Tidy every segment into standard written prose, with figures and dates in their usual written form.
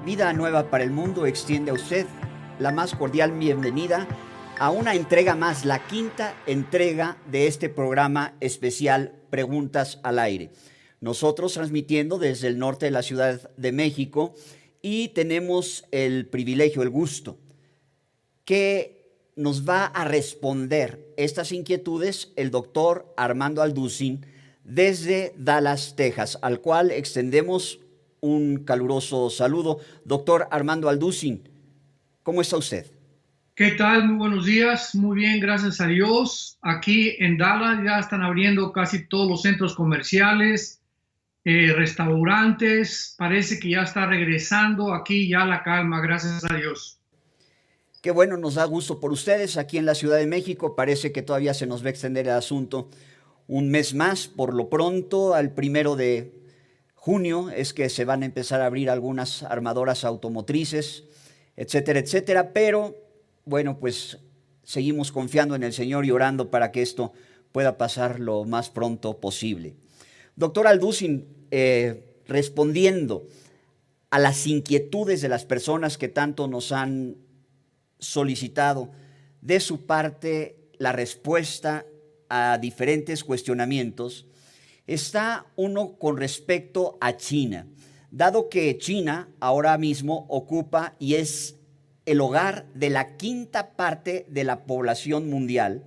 Vida Nueva para el Mundo extiende a usted la más cordial bienvenida a una entrega más, la quinta entrega de este programa especial Preguntas al Aire. Nosotros transmitiendo desde el norte de la Ciudad de México y tenemos el privilegio, el gusto, que nos va a responder estas inquietudes el doctor Armando Alducin desde Dallas, Texas, al cual extendemos un caluroso saludo. Doctor Armando Alducin, ¿cómo está usted? ¿Qué tal? Muy buenos días. Muy bien, gracias a Dios. Aquí en Dallas ya están abriendo casi todos los centros comerciales, restaurantes. Parece que ya está regresando aquí ya la calma, gracias a Dios. Qué bueno, nos da gusto por ustedes. Aquí en la Ciudad de México parece que todavía se nos va a extender el asunto un mes más. Por lo pronto, al 1 de junio es que se van a empezar a abrir algunas armadoras automotrices, etcétera, etcétera. Pero bueno, pues seguimos confiando en el Señor y orando para que esto pueda pasar lo más pronto posible. Doctor Alducin, respondiendo a las inquietudes de las personas que tanto nos han solicitado, de su parte la respuesta a diferentes cuestionamientos, está uno con respecto a China, dado que China ahora mismo ocupa y es el hogar de la quinta parte de la población mundial,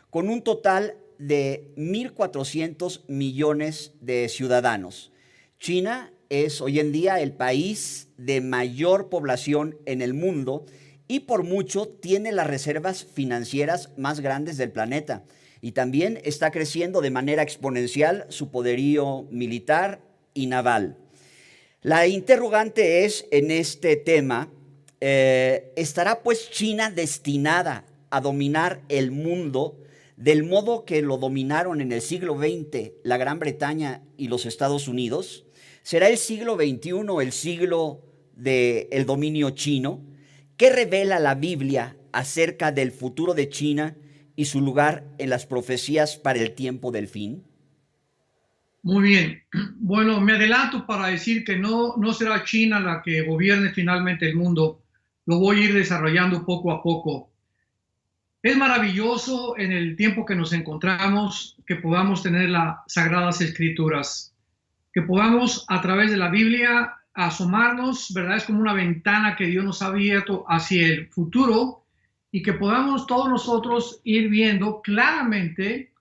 con un total de 1.400 millones de ciudadanos. China es hoy en día el país de mayor población en el mundo y por mucho tiene las reservas financieras más grandes del planeta. Y también está creciendo de manera exponencial su poderío militar y naval. La interrogante es en este tema, ¿estará pues China destinada a dominar el mundo del modo que lo dominaron en el siglo XX la Gran Bretaña y los Estados Unidos? ¿Será el siglo XXI el siglo del dominio chino? ¿Qué revela la Biblia acerca del futuro de China y su lugar en las profecías para el tiempo del fin? Muy bien. Bueno, me adelanto para decir que no será China la que gobierne finalmente el mundo. Lo voy a ir desarrollando poco a poco. Es maravilloso en el tiempo que nos encontramos que podamos tener las Sagradas Escrituras, que podamos a través de la Biblia asomarnos, ¿verdad? Es como una ventana que Dios nos ha abierto hacia el futuro y que podamos todos nosotros ir viendo claramente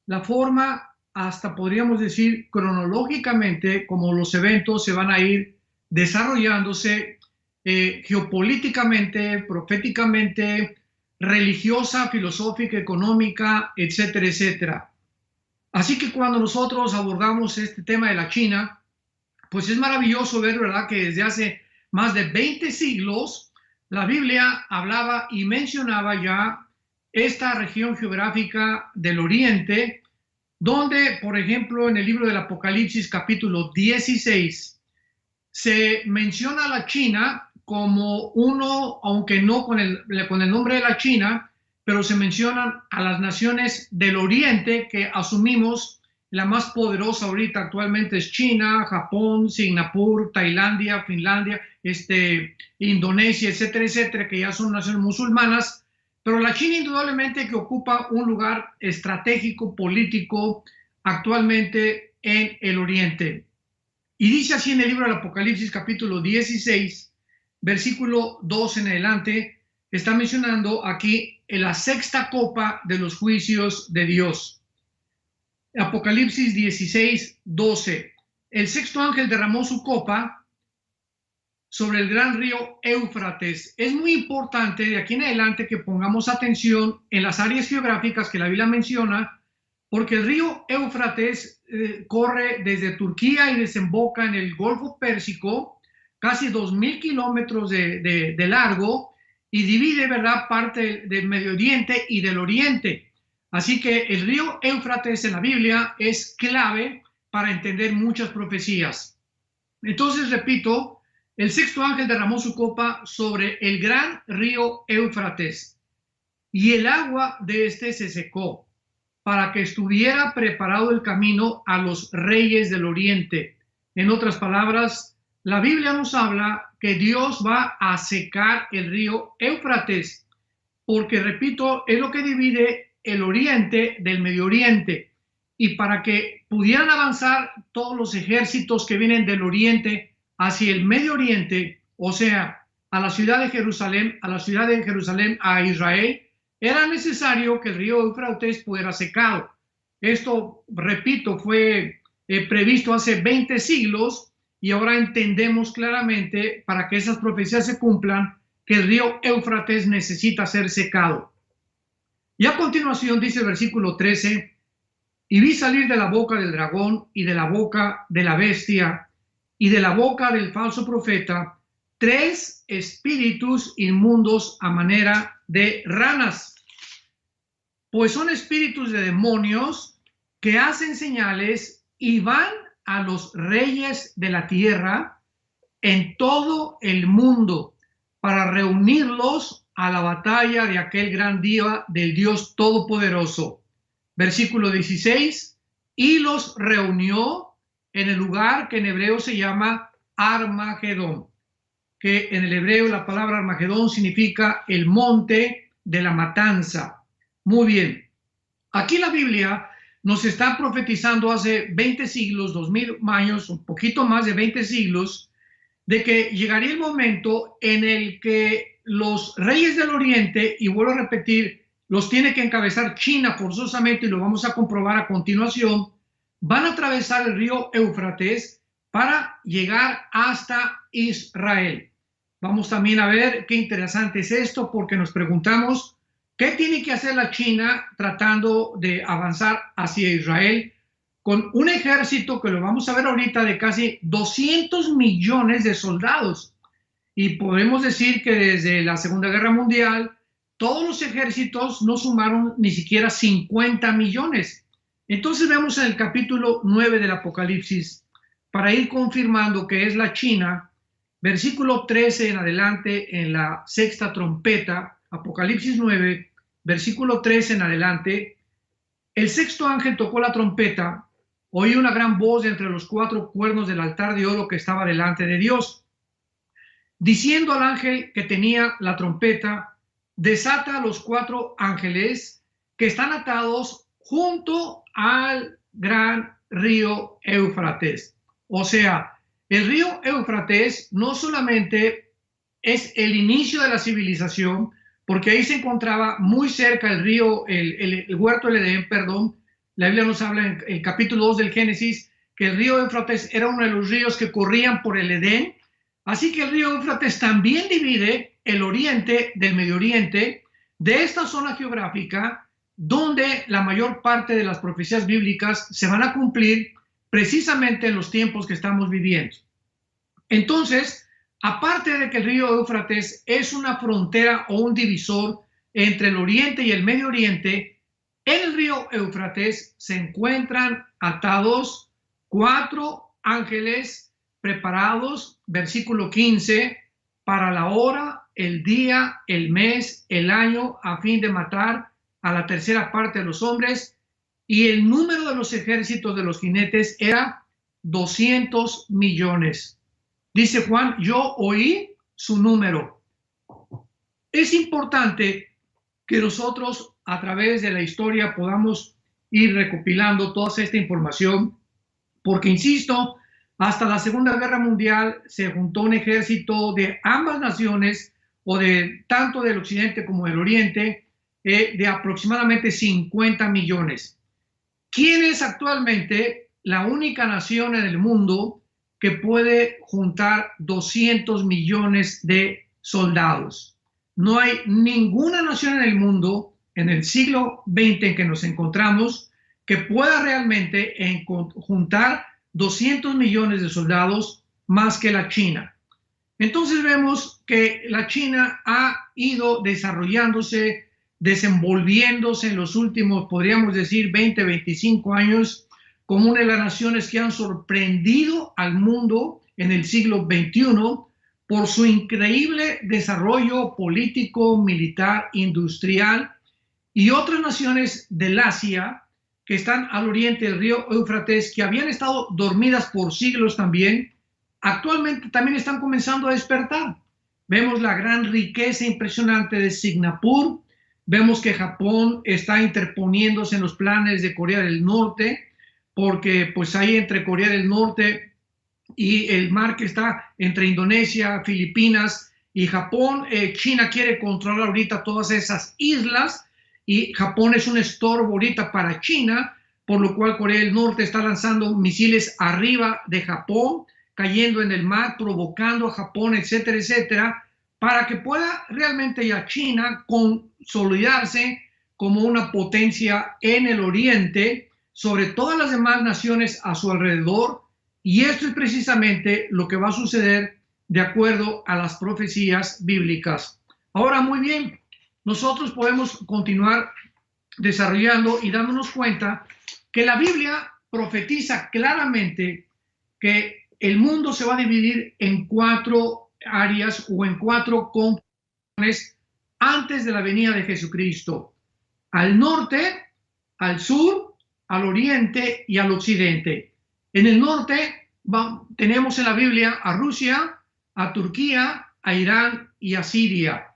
la forma, hasta podríamos decir cronológicamente, como los eventos se van a ir desarrollándose geopolíticamente, proféticamente, religiosa, filosófica, económica, etcétera, etcétera. Así que cuando nosotros abordamos este tema de la China, pues es maravilloso ver, ¿verdad?, que desde hace más de 20 siglos la Biblia hablaba y mencionaba ya esta región geográfica del Oriente, donde, por ejemplo, en el libro del Apocalipsis capítulo 16, se menciona a la China como uno, aunque no con el nombre de la China, pero se mencionan a las naciones del Oriente que asumimos. La más poderosa ahorita actualmente es China, Japón, Singapur, Tailandia, Finlandia, Indonesia, etcétera, etcétera, que ya son naciones musulmanas. Pero la China indudablemente que ocupa un lugar estratégico, político, actualmente en el Oriente. Y dice así en el libro del Apocalipsis capítulo 16, versículo 2 en adelante, está mencionando aquí en la sexta copa de los juicios de Dios. Apocalipsis 16, 12. El sexto ángel derramó su copa sobre el gran río Éufrates. Es muy importante de aquí en adelante que pongamos atención en las áreas geográficas que la Biblia menciona, porque el río Éufrates corre desde Turquía y desemboca en el Golfo Pérsico, casi 2.000 kilómetros de largo, y divide, ¿verdad?, parte del Medio Oriente y del Oriente. Así que el río Éufrates en la Biblia es clave para entender muchas profecías. Entonces, repito, el sexto ángel derramó su copa sobre el gran río Éufrates, y el agua de este se secó, para que estuviera preparado el camino a los reyes del Oriente. En otras palabras, la Biblia nos habla que Dios va a secar el río Éufrates, porque, repito, es lo que divide el oriente del Medio Oriente. Y para que pudieran avanzar todos los ejércitos que vienen del oriente hacia el Medio Oriente, o sea, a la ciudad de Jerusalén, a Israel, era necesario que el río Éufrates fuera secado. Esto, repito, fue previsto hace 20 siglos y ahora entendemos claramente, para que esas profecías se cumplan, que el río Éufrates necesita ser secado. Y a continuación dice el versículo 13, y vi salir de la boca del dragón y de la boca de la bestia y de la boca del falso profeta 3 espíritus inmundos a manera de ranas, pues son espíritus de demonios que hacen señales y van a los reyes de la tierra en todo el mundo para reunirlos a la batalla de aquel gran día del Dios Todopoderoso. Versículo 16, y los reunió en el lugar que en hebreo se llama Armagedón, que en el hebreo la palabra Armagedón significa el monte de la matanza. Muy bien, aquí la Biblia nos está profetizando hace 20 siglos, 2000 años, un poquito más de 20 siglos, de que llegaría el momento en el que los reyes del oriente, y vuelvo a repetir, los tiene que encabezar China forzosamente, y lo vamos a comprobar a continuación, van a atravesar el río Éufrates para llegar hasta Israel. Vamos también a ver qué interesante es esto, porque nos preguntamos, ¿qué tiene que hacer la China tratando de avanzar hacia Israel con un ejército que lo vamos a ver ahorita de casi 200 millones de soldados? Y podemos decir que desde la Segunda Guerra Mundial todos los ejércitos no sumaron ni siquiera 50 millones. Entonces vemos en el capítulo 9 del Apocalipsis, para ir confirmando que es la China, versículo 13 en adelante, en la sexta trompeta, Apocalipsis 9, versículo 13 en adelante, el sexto ángel tocó la trompeta, oí una gran voz entre los 4 cuernos del altar de oro que estaba delante de Dios, diciendo al ángel que tenía la trompeta, desata a los 4 ángeles que están atados junto al gran río Éufrates. O sea, el río Éufrates no solamente es el inicio de la civilización, porque ahí se encontraba muy cerca el río, el huerto del Edén, perdón. La Biblia nos habla en el capítulo 2 del Génesis que el río Éufrates era uno de los ríos que corrían por el Edén. Así que el río Éufrates también divide el oriente del Medio Oriente, de esta zona geográfica donde la mayor parte de las profecías bíblicas se van a cumplir precisamente en los tiempos que estamos viviendo. Entonces, aparte de que el río Éufrates es una frontera o un divisor entre el Oriente y el Medio Oriente, en el río Éufrates se encuentran atados 4 ángeles preparados, versículo 15, para la hora, el día, el mes, el año, a fin de matar a la tercera parte de los hombres, y el número de los ejércitos de los jinetes era 200 millones. Dice Juan, yo oí su número. Es importante que nosotros a través de la historia podamos ir recopilando toda esta información, porque insisto, hasta la Segunda Guerra Mundial se juntó un ejército de ambas naciones, o de tanto del occidente como del oriente, de aproximadamente 50 millones. ¿Quién es actualmente la única nación en el mundo que puede juntar 200 millones de soldados? No hay ninguna nación en el mundo en el siglo XX en que nos encontramos que pueda realmente juntar 200 millones de soldados más que la China. Entonces vemos que la China ha ido desarrollándose, desenvolviéndose en los últimos, podríamos decir, 20, 25 años, como una de las naciones que han sorprendido al mundo en el siglo XXI por su increíble desarrollo político, militar, industrial, y otras naciones del Asia que están al oriente del río Éufrates, que habían estado dormidas por siglos también, actualmente también están comenzando a despertar. Vemos la gran riqueza impresionante de Singapur, vemos que Japón está interponiéndose en los planes de Corea del Norte, porque pues ahí entre Corea del Norte y el mar que está entre Indonesia, Filipinas y Japón, China quiere controlar ahorita todas esas islas y Japón es un estorbo ahorita para China, por lo cual Corea del Norte está lanzando misiles arriba de Japón, cayendo en el mar, provocando a Japón, etcétera, etcétera, para que pueda realmente ya China consolidarse como una potencia en el oriente sobre todas las demás naciones a su alrededor, y esto es precisamente lo que va a suceder de acuerdo a las profecías bíblicas. Ahora, muy bien, nosotros podemos continuar desarrollando y dándonos cuenta que la Biblia profetiza claramente que el mundo se va a dividir en 4 áreas o en 4 componentes antes de la venida de Jesucristo: al norte, al sur, al oriente y al occidente. En el norte tenemos en la Biblia a Rusia, a Turquía, a Irán y a Siria.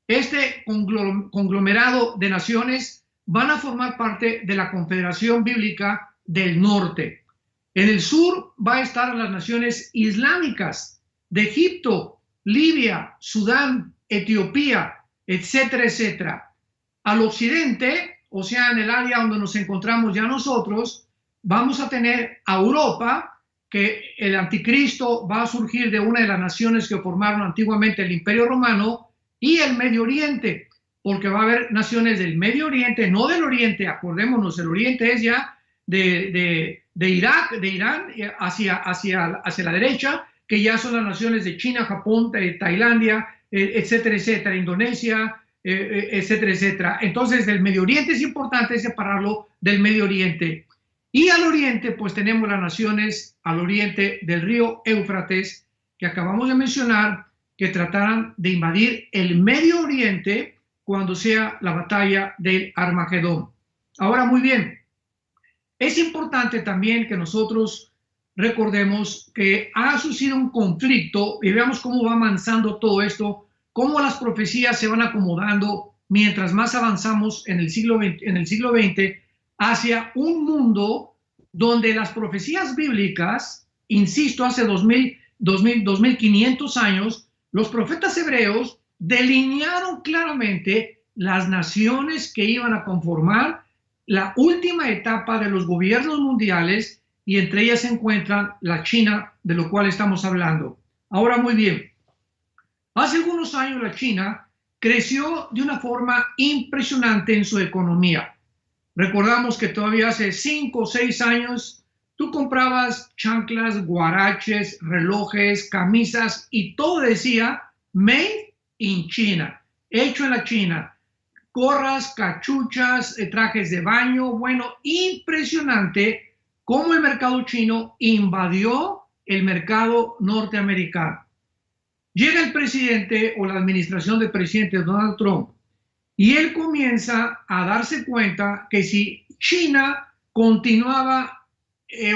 Este conglomerado de naciones van a formar parte de la Confederación Bíblica del Norte. En el sur va a estar las naciones islámicas de Egipto, Libia, Sudán, Etiopía, etcétera, etcétera. Al occidente, o sea, en el área donde nos encontramos ya nosotros, vamos a tener a Europa, que el anticristo va a surgir de una de las naciones que formaron antiguamente el Imperio Romano, y el Medio Oriente, porque va a haber naciones del Medio Oriente, no del Oriente, acordémonos, el Oriente es ya de Irak, de Irán, hacia la derecha, que ya son las naciones de China, Japón, Tailandia, etcétera, etcétera, Indonesia, etcétera, etcétera. Entonces, del Medio Oriente es importante separarlo del Medio Oriente. Y al oriente, pues tenemos las naciones al oriente del río Éufrates, que acabamos de mencionar, que tratarán de invadir el Medio Oriente cuando sea la batalla del Armagedón. Ahora, muy bien, es importante también que nosotros recordemos que ha sucedido un conflicto y veamos cómo va avanzando todo esto, cómo las profecías se van acomodando mientras más avanzamos en el siglo XX hacia un mundo donde las profecías bíblicas, insisto, hace 2500 años, los profetas hebreos delinearon claramente las naciones que iban a conformar la última etapa de los gobiernos mundiales, y entre ellas se encuentra la China, de lo cual estamos hablando. Ahora, muy bien, hace algunos años la China creció de una forma impresionante en su economía. Recordamos que todavía hace 5 o 6 años tú comprabas chanclas, guaraches, relojes, camisas y todo decía Made in China, hecho en la China. Gorras, cachuchas, trajes de baño. Bueno, impresionante cómo el mercado chino invadió el mercado norteamericano. Llega el presidente o la administración del presidente Donald Trump y él comienza a darse cuenta que si China continuaba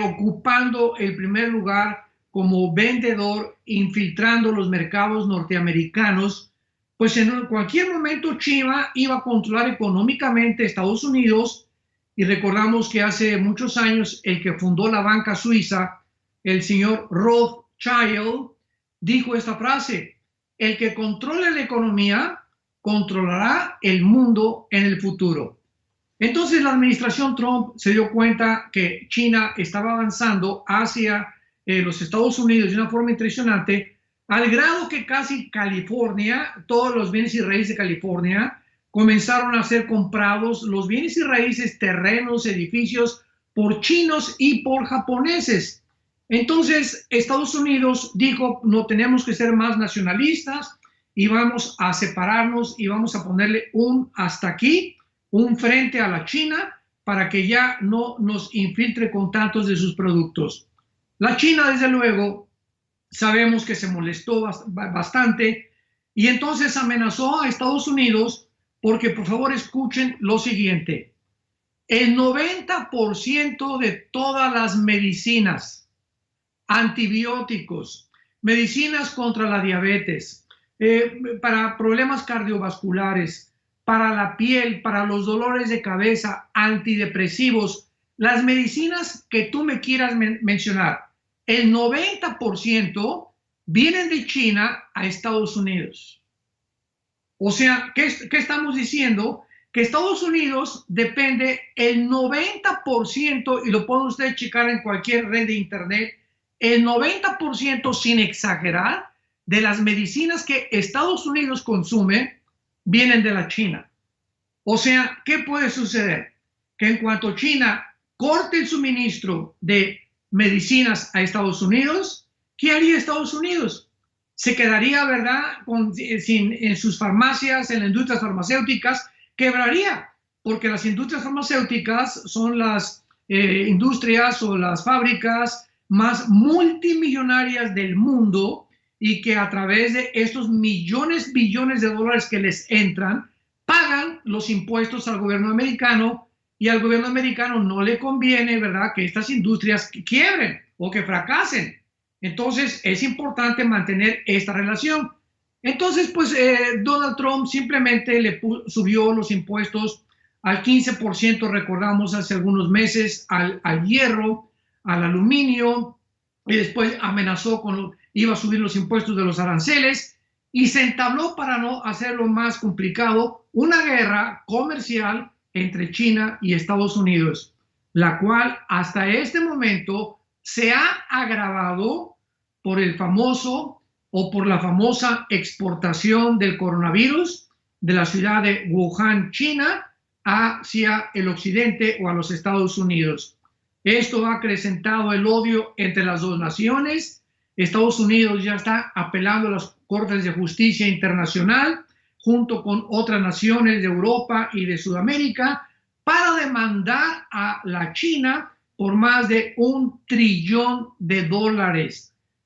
ocupando el primer lugar como vendedor, infiltrando los mercados norteamericanos, pues en cualquier momento China iba a controlar económicamente Estados Unidos. Y recordamos que hace muchos años el que fundó la banca suiza, el señor Rothschild, dijo esta frase: el que controle la economía controlará el mundo en el futuro. Entonces la administración Trump se dio cuenta que China estaba avanzando hacia los Estados Unidos de una forma impresionante, al grado que casi California, todos los bienes y raíces de California, comenzaron a ser comprados, los bienes y raíces, terrenos, edificios, por chinos y por japoneses. Entonces Estados Unidos dijo: no, tenemos que ser más nacionalistas y vamos a separarnos y vamos a ponerle un hasta aquí, un frente a la China, para que ya no nos infiltre con tantos de sus productos. La China, desde luego, sabemos que se molestó bastante y entonces amenazó a Estados Unidos, porque, por favor, escuchen lo siguiente: el 90% de todas las medicinas, antibióticos, medicinas contra la diabetes, para problemas cardiovasculares, para la piel, para los dolores de cabeza, antidepresivos, las medicinas que tú me quieras mencionar, el 90% vienen de China a Estados Unidos. O sea, ¿qué estamos diciendo? Que Estados Unidos depende el 90%, y lo pueden ustedes checar en cualquier red de internet, el 90% sin exagerar, de las medicinas que Estados Unidos consume vienen de la China. O sea, ¿qué puede suceder? Que en cuanto China corte el suministro de medicinas a Estados Unidos, ¿qué haría Estados Unidos? Se quedaría, ¿verdad?, en sus farmacias, en las industrias farmacéuticas, quebraría, porque las industrias farmacéuticas son las industrias o las fábricas más multimillonarias del mundo, y que a través de estos millones, billones de dólares que les entran, pagan los impuestos al gobierno americano, y al gobierno americano no le conviene, ¿verdad?, que estas industrias quiebren o que fracasen. Entonces es importante mantener esta relación. Entonces, pues Donald Trump simplemente subió los impuestos al 15%, recordamos hace algunos meses, al hierro, al aluminio, y después amenazó iba a subir los impuestos de los aranceles, y se entabló, para no hacerlo más complicado, una guerra comercial entre China y Estados Unidos, la cual hasta este momento se ha agravado por el famoso o por la famosa exportación del coronavirus de la ciudad de Wuhan, China, hacia el occidente o a los Estados Unidos. Esto ha acrecentado el odio entre las dos naciones. Estados Unidos ya está apelando a las Cortes de Justicia Internacional, junto con otras naciones de Europa y de Sudamérica, para demandar a la China por más de $1 trillón,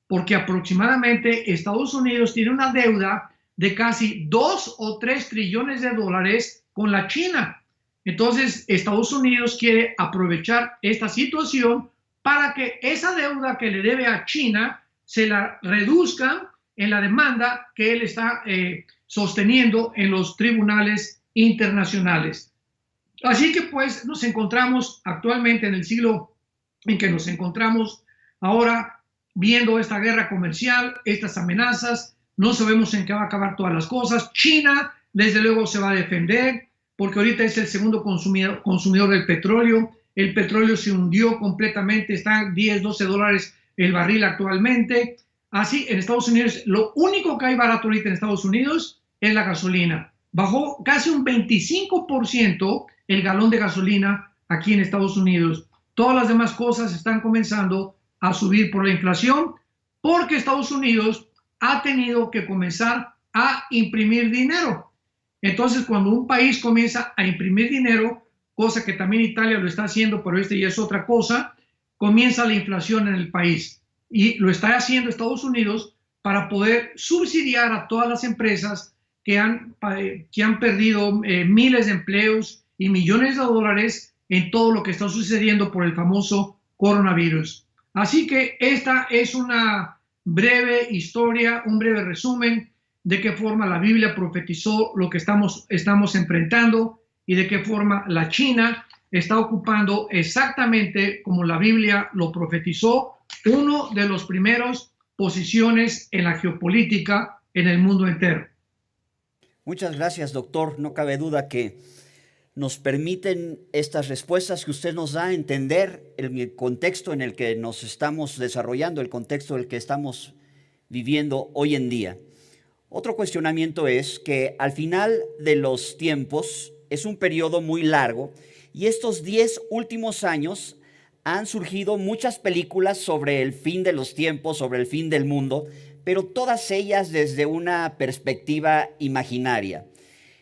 porque aproximadamente Estados Unidos tiene una deuda de casi 2 o 3 trillones de dólares con la China. Entonces, Estados Unidos quiere aprovechar esta situación para que esa deuda que le debe a China se la reduzca en la demanda que él está sosteniendo en los tribunales internacionales. Así que pues nos encontramos actualmente en el siglo en que nos encontramos ahora, viendo esta guerra comercial, estas amenazas. No sabemos en qué va a acabar todas las cosas. China, desde luego, se va a defender, porque ahorita es el segundo consumidor del petróleo. El petróleo se hundió completamente, está a 10, 12 dólares el barril actualmente. Así, en Estados Unidos, lo único que hay barato ahorita en Estados Unidos es la gasolina. Bajó casi un 25% el galón de gasolina aquí en Estados Unidos. Todas las demás cosas están comenzando a subir por la inflación, porque Estados Unidos ha tenido que comenzar a imprimir dinero. Entonces, cuando un país comienza a imprimir dinero, cosa que también Italia lo está haciendo, pero ya es otra cosa, comienza la inflación en el país. Y lo está haciendo Estados Unidos para poder subsidiar a todas las empresas que han perdido miles de empleos y millones de dólares en todo lo que está sucediendo por el famoso coronavirus. Así que esta es una breve historia, un breve resumen de qué forma la Biblia profetizó lo que estamos enfrentando, y de qué forma la China está ocupando, exactamente como la Biblia lo profetizó, uno de los primeros posiciones en la geopolítica en el mundo entero. Muchas gracias, doctor. No cabe duda que nos permiten estas respuestas que usted nos da a entender el contexto en el que nos estamos desarrollando, el contexto en el que estamos viviendo hoy en día. Otro cuestionamiento es que al final de los tiempos es un periodo muy largo, y estos 10 últimos años han surgido muchas películas sobre el fin de los tiempos, sobre el fin del mundo, pero todas ellas desde una perspectiva imaginaria.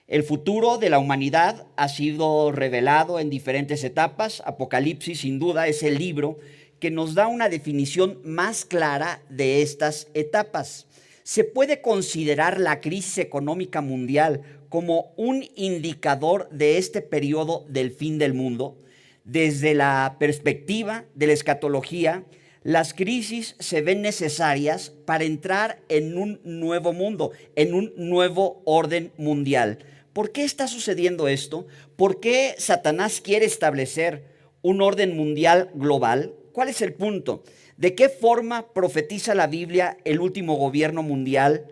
El futuro de la humanidad ha sido revelado en diferentes etapas. Apocalipsis, sin duda, es el libro que nos da una definición más clara de estas etapas. ¿Se puede considerar la crisis económica mundial como un indicador de este periodo del fin del mundo? Desde la perspectiva de la escatología, las crisis se ven necesarias para entrar en un nuevo mundo, en un nuevo orden mundial. ¿Por qué está sucediendo esto? ¿Por qué Satanás quiere establecer un orden mundial global? ¿Cuál es el punto? ¿De qué forma profetiza la Biblia el último gobierno mundial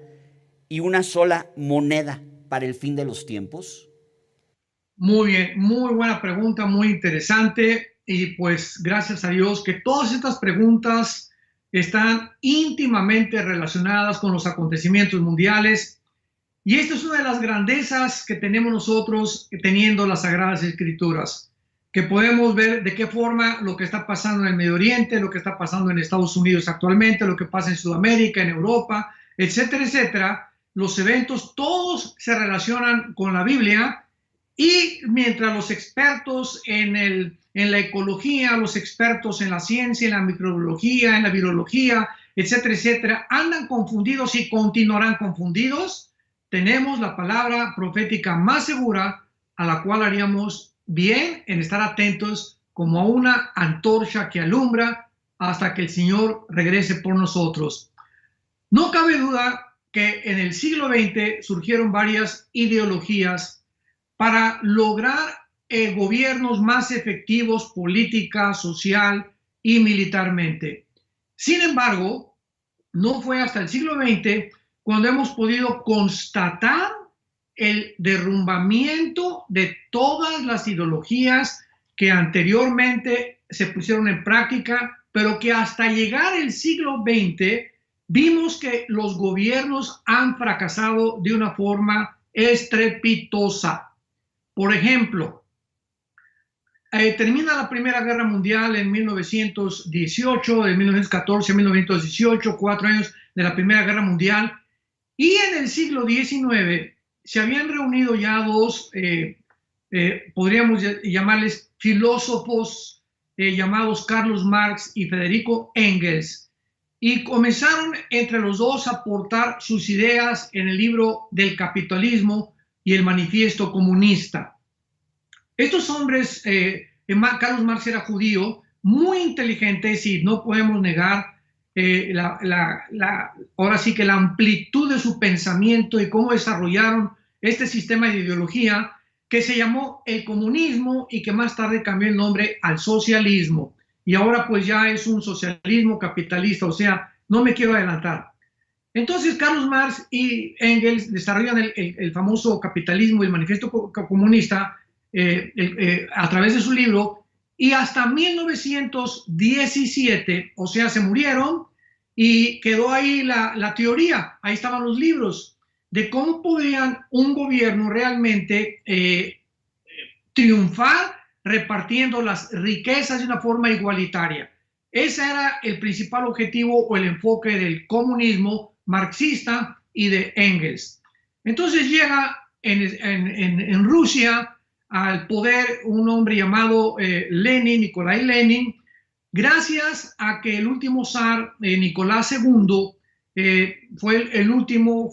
y una sola moneda para el fin de los tiempos? Muy bien, muy buena pregunta, muy interesante. Y pues gracias a Dios que todas estas preguntas están íntimamente relacionadas con los acontecimientos mundiales. Y esta es una de las grandezas que tenemos nosotros teniendo las Sagradas Escrituras, que podemos ver de qué forma lo que está pasando en el Medio Oriente, lo que está pasando en Estados Unidos actualmente, lo que pasa en Sudamérica, en Europa, etcétera, etcétera. Los eventos todos se relacionan con la Biblia. Y mientras los expertos en la ecología, los expertos en la ciencia, en la microbiología, en la virología, etcétera, etcétera, andan confundidos y continuarán confundidos, tenemos la palabra profética más segura a la cual haríamos bien en estar atentos como a una antorcha que alumbra hasta que el Señor regrese por nosotros. No cabe duda que en el siglo XX surgieron varias ideologías para lograr gobiernos más efectivos política, social y militarmente. Sin embargo, no fue hasta el siglo XX cuando hemos podido constatar el derrumbamiento de todas las ideologías que anteriormente se pusieron en práctica, pero que hasta llegar el siglo XX vimos que los gobiernos han fracasado de una forma estrepitosa. Por ejemplo, termina la Primera Guerra Mundial en 1918, de 1914 a 1918, 4 años de la Primera Guerra Mundial, y en el siglo XIX se habían reunido ya dos, podríamos llamarles filósofos llamados Carlos Marx y Federico Engels, y comenzaron entre los dos a aportar sus ideas en el libro del capitalismo y el manifiesto comunista. Estos hombres, Carlos Marx era judío, muy inteligentes y no podemos negar ahora sí que la amplitud de su pensamiento y cómo desarrollaron este sistema de ideología que se llamó el comunismo y que más tarde cambió el nombre al socialismo. Y ahora pues ya es un socialismo capitalista, o sea, no me quiero adelantar. Entonces, Carlos Marx y Engels desarrollan el famoso capitalismo y el manifiesto comunista a través de su libro, y hasta 1917, o sea, se murieron y quedó ahí la teoría, ahí estaban los libros, de cómo podrían un gobierno realmente triunfar repartiendo las riquezas de una forma igualitaria. Ese era el principal objetivo o el enfoque del comunismo marxista y de Engels. Entonces llega en Rusia al poder un hombre llamado Lenin, Nikolai Lenin, gracias a que el último zar, Nicolás II, fue el último,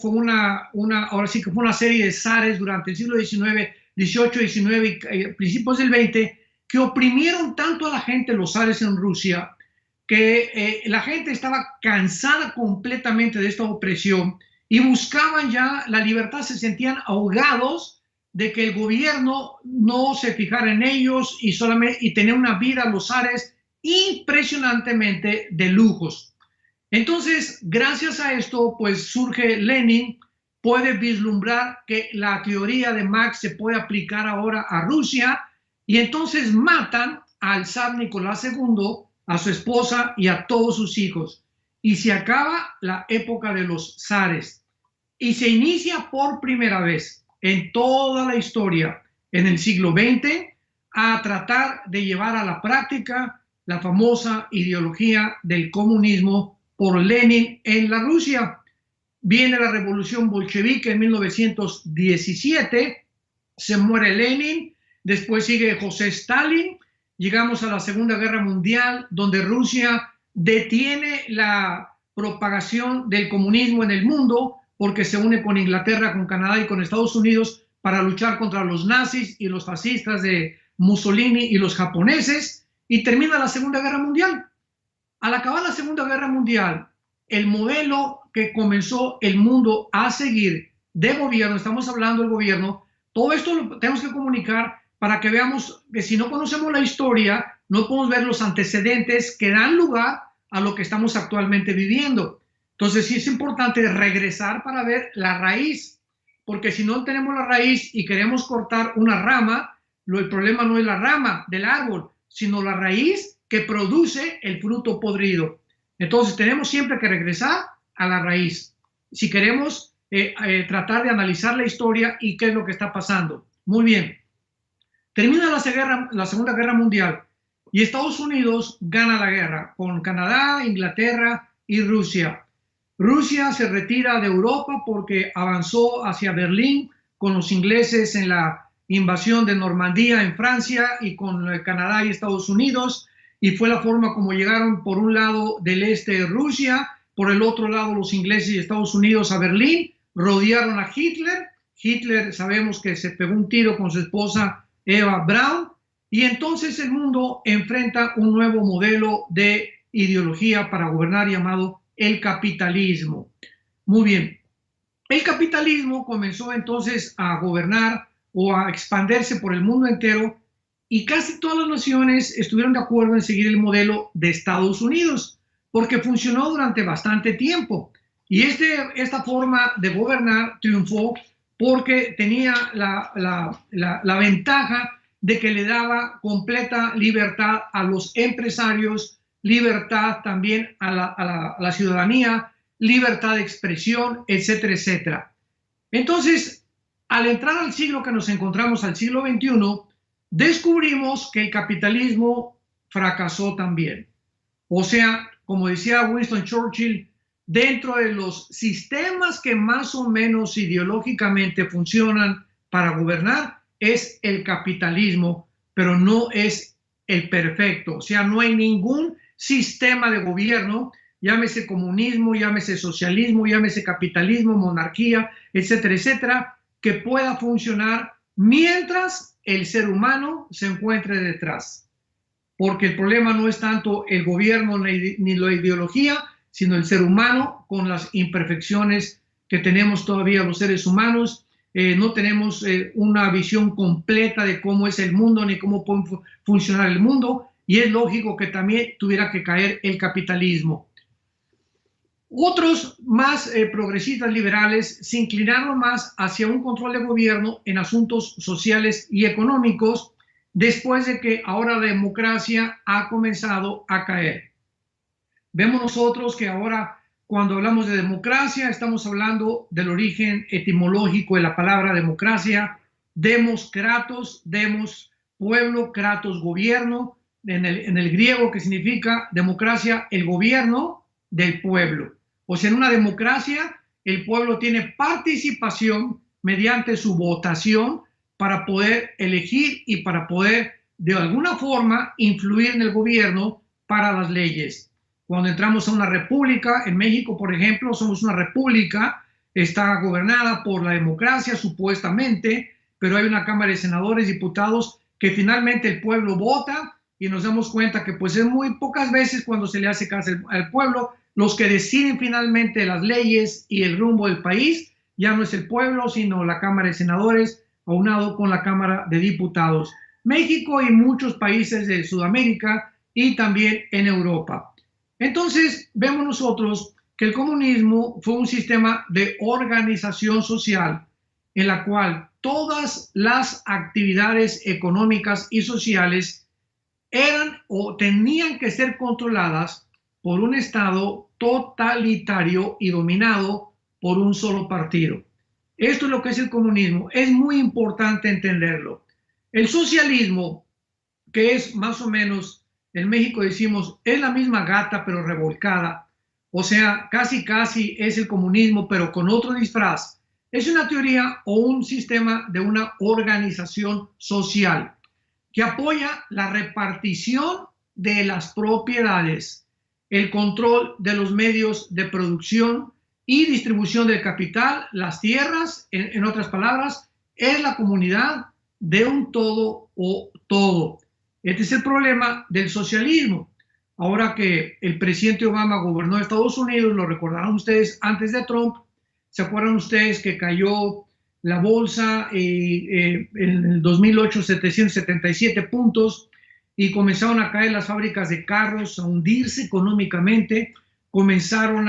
ahora sí que fue una serie de zares durante el siglo XIX, XVIII, XIX y principios del XX, que oprimieron tanto a la gente, los zares en Rusia, que la gente estaba cansada completamente de esta opresión y buscaban ya la libertad, se sentían ahogados de que el gobierno no se fijara en ellos y tener una vida, los zares, impresionantemente de lujos. Entonces, gracias a esto, pues surge Lenin, puede vislumbrar que la teoría de Marx se puede aplicar ahora a Rusia, y entonces matan al zar Nicolás II, a su esposa y a todos sus hijos, y se acaba la época de los zares, y se inicia por primera vez en toda la historia en el siglo XX a tratar de llevar a la práctica la famosa ideología del comunismo por Lenin en la Rusia. Viene la revolución bolchevique en 1917, se muere Lenin, después sigue José Stalin, llegamos a la Segunda Guerra Mundial, donde Rusia detiene la propagación del comunismo en el mundo porque se une con Inglaterra, con Canadá y con Estados Unidos para luchar contra los nazis y los fascistas de Mussolini y los japoneses, y termina la Segunda Guerra Mundial. Al acabar la Segunda Guerra Mundial, el modelo que comenzó el mundo a seguir de gobierno, estamos hablando del gobierno, todo esto lo tenemos que comunicar para que veamos que si no conocemos la historia, no podemos ver los antecedentes que dan lugar a lo que estamos actualmente viviendo. Entonces sí es importante regresar para ver la raíz, porque si no tenemos la raíz y queremos cortar una rama, el problema no es la rama del árbol, sino la raíz que produce el fruto podrido. Entonces tenemos siempre que regresar a la raíz si queremos tratar de analizar la historia y qué es lo que está pasando. Muy bien, termina la Segunda Guerra Mundial y Estados Unidos gana la guerra con Canadá, Inglaterra y Rusia. Rusia se retira de Europa porque avanzó hacia Berlín con los ingleses en la invasión de Normandía en Francia y con Canadá y Estados Unidos, y fue la forma como llegaron por un lado del este de Rusia, por el otro lado los ingleses y Estados Unidos a Berlín, rodearon a Hitler. Hitler sabemos que se pegó un tiro con su esposa Eva Braun, y entonces el mundo enfrenta un nuevo modelo de ideología para gobernar llamado el capitalismo. Muy bien, el capitalismo comenzó entonces a gobernar o a expandirse por el mundo entero, y casi todas las naciones estuvieron de acuerdo en seguir el modelo de Estados Unidos, porque funcionó durante bastante tiempo. Y esta forma de gobernar triunfó porque tenía la ventaja de que le daba completa libertad a los empresarios, libertad también a la ciudadanía, libertad de expresión, etcétera, etcétera. Entonces, al entrar al siglo que nos encontramos, al siglo XXI, descubrimos que el capitalismo fracasó también. O sea, como decía Winston Churchill, dentro de los sistemas que más o menos ideológicamente funcionan para gobernar, es el capitalismo, pero no es el perfecto. O sea, no hay ningún sistema de gobierno, llámese comunismo, llámese socialismo, llámese capitalismo, monarquía, etcétera, etcétera, que pueda funcionar mientras el ser humano se encuentre detrás. Porque el problema no es tanto el gobierno ni la ideología, sino el ser humano con las imperfecciones que tenemos todavía los seres humanos. No tenemos una visión completa de cómo es el mundo ni cómo puede funcionar el mundo, y es lógico que también tuviera que caer el capitalismo. Otros más progresistas liberales se inclinaron más hacia un control de gobierno en asuntos sociales y económicos después de que ahora la democracia ha comenzado a caer. Vemos nosotros que ahora cuando hablamos de democracia estamos hablando del origen etimológico de la palabra democracia. Demos, kratos, demos, pueblo, kratos, gobierno, en el griego, que significa democracia, el gobierno del pueblo. O sea, en una democracia el pueblo tiene participación mediante su votación para poder elegir y para poder de alguna forma influir en el gobierno para las leyes. Cuando entramos a una república, en México, por ejemplo, somos una república, está gobernada por la democracia supuestamente, pero hay una Cámara de Senadores, diputados, que finalmente el pueblo vota, y nos damos cuenta que pues es muy pocas veces cuando se le hace caso al pueblo. Los que deciden finalmente las leyes y el rumbo del país ya no es el pueblo, sino la Cámara de Senadores, aunado con la Cámara de Diputados. México y muchos países de Sudamérica y también en Europa. Entonces, vemos nosotros que el comunismo fue un sistema de organización social en la cual todas las actividades económicas y sociales eran o tenían que ser controladas por un Estado totalitario y dominado por un solo partido. Esto es lo que es el comunismo. Es muy importante entenderlo. El socialismo, que es más o menos, en México decimos, es la misma gata pero revolcada. O sea, casi es el comunismo pero con otro disfraz. Es una teoría o un sistema de una organización social que apoya la repartición de las propiedades, el control de los medios de producción y distribución del capital, las tierras, en otras palabras, es la comunidad de un todo o todo. Este es el problema del socialismo. ahora que el presidente Obama gobernó Estados Unidos, lo recordarán ustedes antes de Trump. ¿Se acuerdan ustedes que cayó la bolsa en el 2008 777 puntos y comenzaron a caer las fábricas de carros, a hundirse económicamente? Comenzaron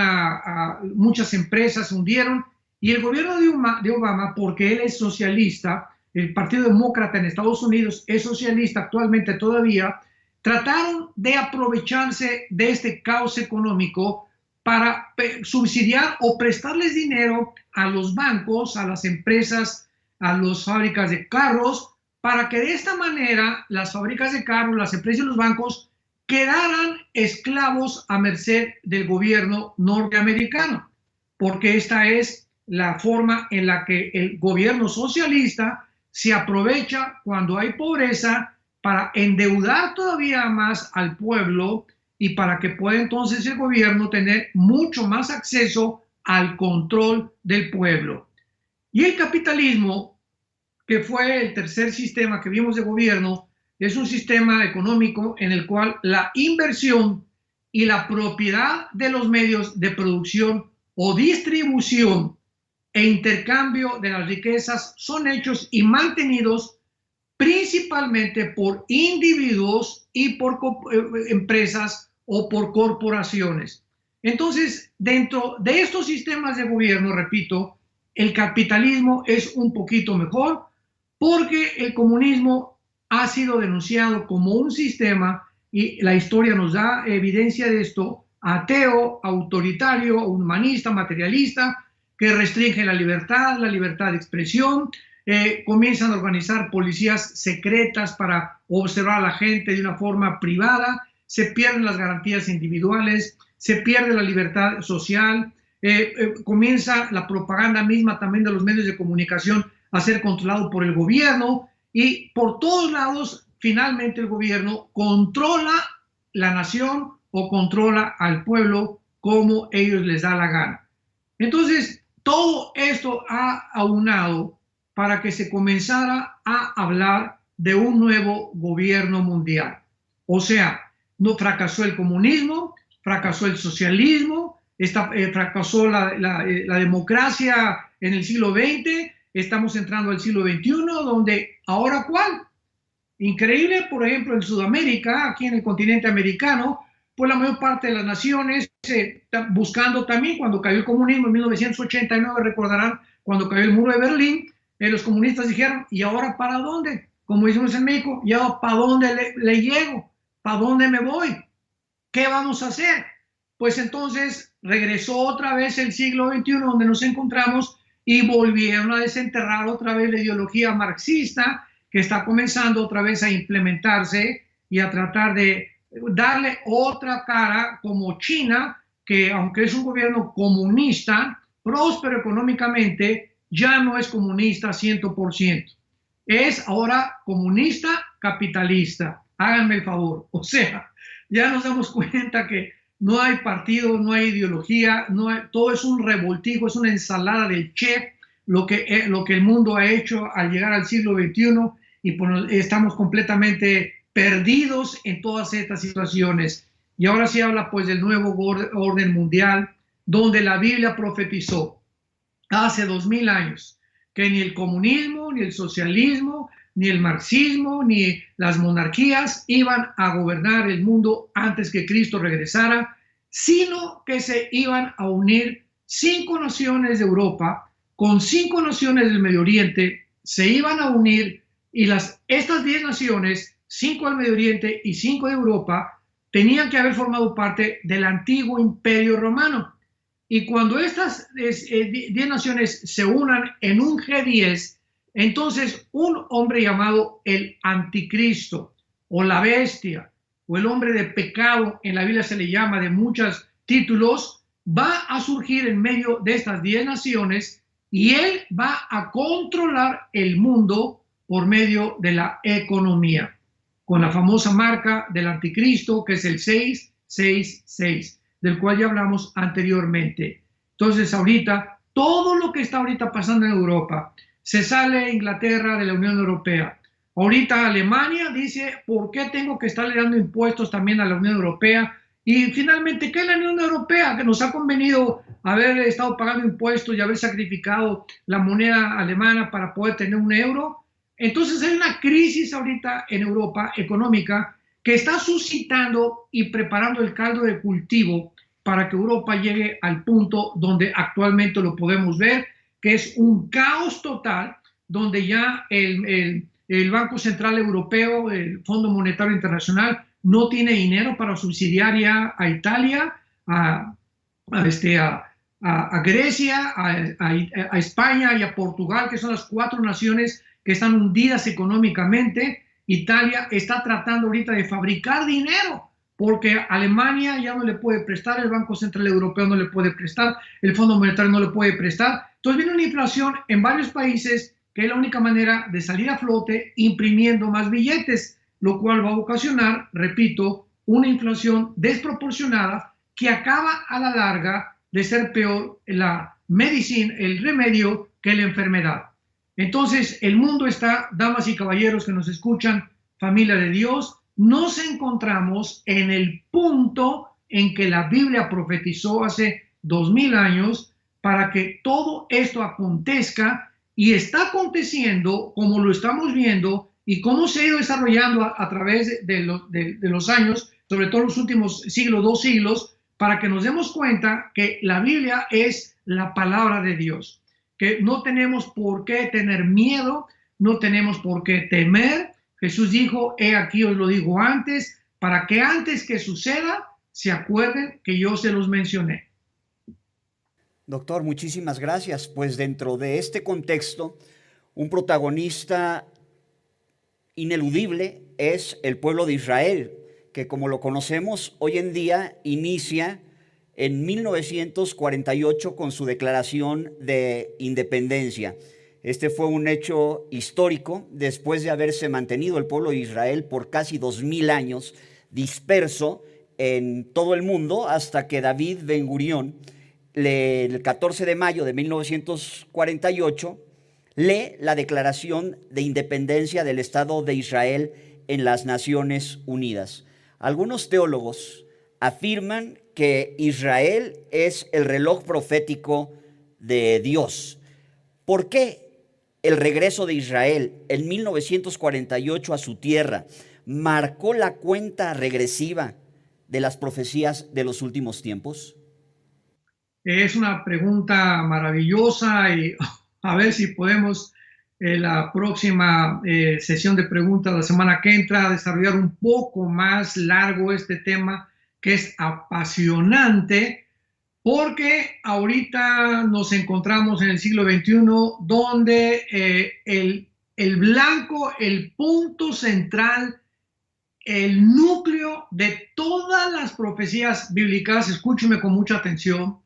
muchas empresas se hundieron, y el gobierno de Obama, porque él es socialista, el Partido Demócrata en Estados Unidos es socialista actualmente todavía, trataron de aprovecharse de este caos económico para subsidiar o prestarles dinero a los bancos, a las empresas, a las fábricas de carros, para que de esta manera las fábricas de carros, las empresas y los bancos quedaran esclavos a merced del gobierno norteamericano, porque esta es la forma en la que el gobierno socialista se aprovecha cuando hay pobreza para endeudar todavía más al pueblo y para que pueda entonces el gobierno tener mucho más acceso al control del pueblo. Y el capitalismo, que fue el tercer sistema que vimos de gobierno, es un sistema económico en el cual la inversión y la propiedad de los medios de producción o distribución e intercambio de las riquezas son hechos y mantenidos principalmente por individuos y por empresas o por corporaciones. Entonces, dentro de estos sistemas de gobierno, repito, el capitalismo es un poquito mejor, porque el comunismo ha sido denunciado como un sistema, y la historia nos da evidencia de esto, ateo, autoritario, humanista, materialista, que restringe la libertad de expresión. Comienzan a organizar policías secretas para observar a la gente de una forma privada, se pierden las garantías individuales, se pierde la libertad social, comienza la propaganda misma también de los medios de comunicación a ser controlado por el gobierno, y por todos lados finalmente el gobierno controla la nación o controla al pueblo como ellos les da la gana. Entonces, todo esto ha aunado para que se comenzara a hablar de un nuevo gobierno mundial. O sea, no fracasó el comunismo, fracasó el socialismo, fracasó la democracia en el siglo XX, estamos entrando al siglo XXI, donde ahora ¿cuál? Increíble, por ejemplo, en Sudamérica, aquí en el continente americano, pues la mayor parte de las naciones buscando también, cuando cayó el comunismo en 1989, recordarán, cuando cayó el muro de Berlín, los comunistas dijeron, ¿y ahora para dónde? Como decimos en México, ¿y ahora para dónde le llego? ¿Para dónde me voy? ¿Qué vamos a hacer? Pues entonces regresó otra vez el siglo XXI, donde nos encontramos, y volvieron a desenterrar otra vez la ideología marxista, que está comenzando otra vez a implementarse y a tratar de darle otra cara, como China, que aunque es un gobierno comunista, próspero económicamente, ya no es comunista 100%. Es ahora comunista capitalista. Háganme el favor. O sea, ya nos damos cuenta que no hay partido, no hay ideología, todo es un revoltijo, es una ensalada del Che, lo que el mundo ha hecho al llegar al siglo XXI, y pues estamos completamente perdidos en todas estas situaciones. Y ahora se habla pues del nuevo orden mundial, donde la Biblia profetizó hace 2000 años que ni el comunismo, ni el socialismo, ni el marxismo, ni las monarquías iban a gobernar el mundo antes que Cristo regresara, sino que se iban a unir 5 naciones de Europa con 5 naciones del Medio Oriente, se iban a unir, y estas 10 naciones, 5 del Medio Oriente y 5 de Europa, tenían que haber formado parte del antiguo Imperio Romano. Y cuando estas 10 naciones se unan en un G10, entonces un hombre llamado el Anticristo, o la bestia, o el hombre de pecado, en la Biblia se le llama de muchos títulos, va a surgir en medio de estas 10 naciones, y él va a controlar el mundo por medio de la economía, con la famosa marca del Anticristo, que es el 666, del cual ya hablamos anteriormente. Entonces, ahorita, todo lo que está ahorita pasando en Europa, se sale Inglaterra de la Unión Europea. Ahorita Alemania dice, ¿por qué tengo que estarle dando impuestos también a la Unión Europea? Y finalmente, ¿qué es la Unión Europea? Que nos ha convenido haber estado pagando impuestos y haber sacrificado la moneda alemana para poder tener un euro. Entonces hay una crisis ahorita en Europa económica que está suscitando y preparando el caldo de cultivo para que Europa llegue al punto donde actualmente lo podemos ver, que es un caos total, donde ya el Banco Central Europeo, el Fondo Monetario Internacional, no tiene dinero para subsidiar ya a Italia, a, a Grecia, a España y a Portugal, que son las 4 naciones que están hundidas económicamente. Italia está tratando ahorita de fabricar dinero, porque Alemania ya no le puede prestar, el Banco Central Europeo no le puede prestar, el Fondo Monetario no le puede prestar. Entonces viene una inflación en varios países que es la única manera de salir a flote imprimiendo más billetes, lo cual va a ocasionar, repito, una inflación desproporcionada que acaba a la larga de ser peor la medicina, el remedio, que la enfermedad. Entonces, el mundo está, damas y caballeros que nos escuchan, familia de Dios, nos encontramos en el punto en que la Biblia profetizó hace 2000 años para que todo esto acontezca, y está aconteciendo como lo estamos viendo y cómo se ha ido desarrollando a través de los años, sobre todo los últimos siglos, 2 siglos, para que nos demos cuenta que la Biblia es la palabra de Dios, que no tenemos por qué tener miedo, no tenemos por qué temer. Jesús dijo, he aquí os lo digo antes, para que antes que suceda, se acuerden que yo se los mencioné. Doctor, muchísimas gracias. Pues dentro de este contexto, un protagonista ineludible es el pueblo de Israel, que como lo conocemos hoy en día inicia en 1948 con su declaración de independencia. Este fue un hecho histórico después de haberse mantenido el pueblo de Israel por casi 2000 años disperso en todo el mundo hasta que David Ben Gurión, el 14 de mayo de 1948, lee la Declaración de Independencia del Estado de Israel en las Naciones Unidas. Algunos teólogos afirman que Israel es el reloj profético de Dios. ¿Por qué el regreso de Israel en 1948 a su tierra marcó la cuenta regresiva de las profecías de los últimos tiempos? Es una pregunta maravillosa y a ver si podemos la próxima sesión de preguntas la semana que entra desarrollar un poco más largo este tema, que es apasionante, porque ahorita nos encontramos en el siglo XXI donde el blanco, el punto central, el núcleo de todas las profecías bíblicas, escúcheme con mucha atención,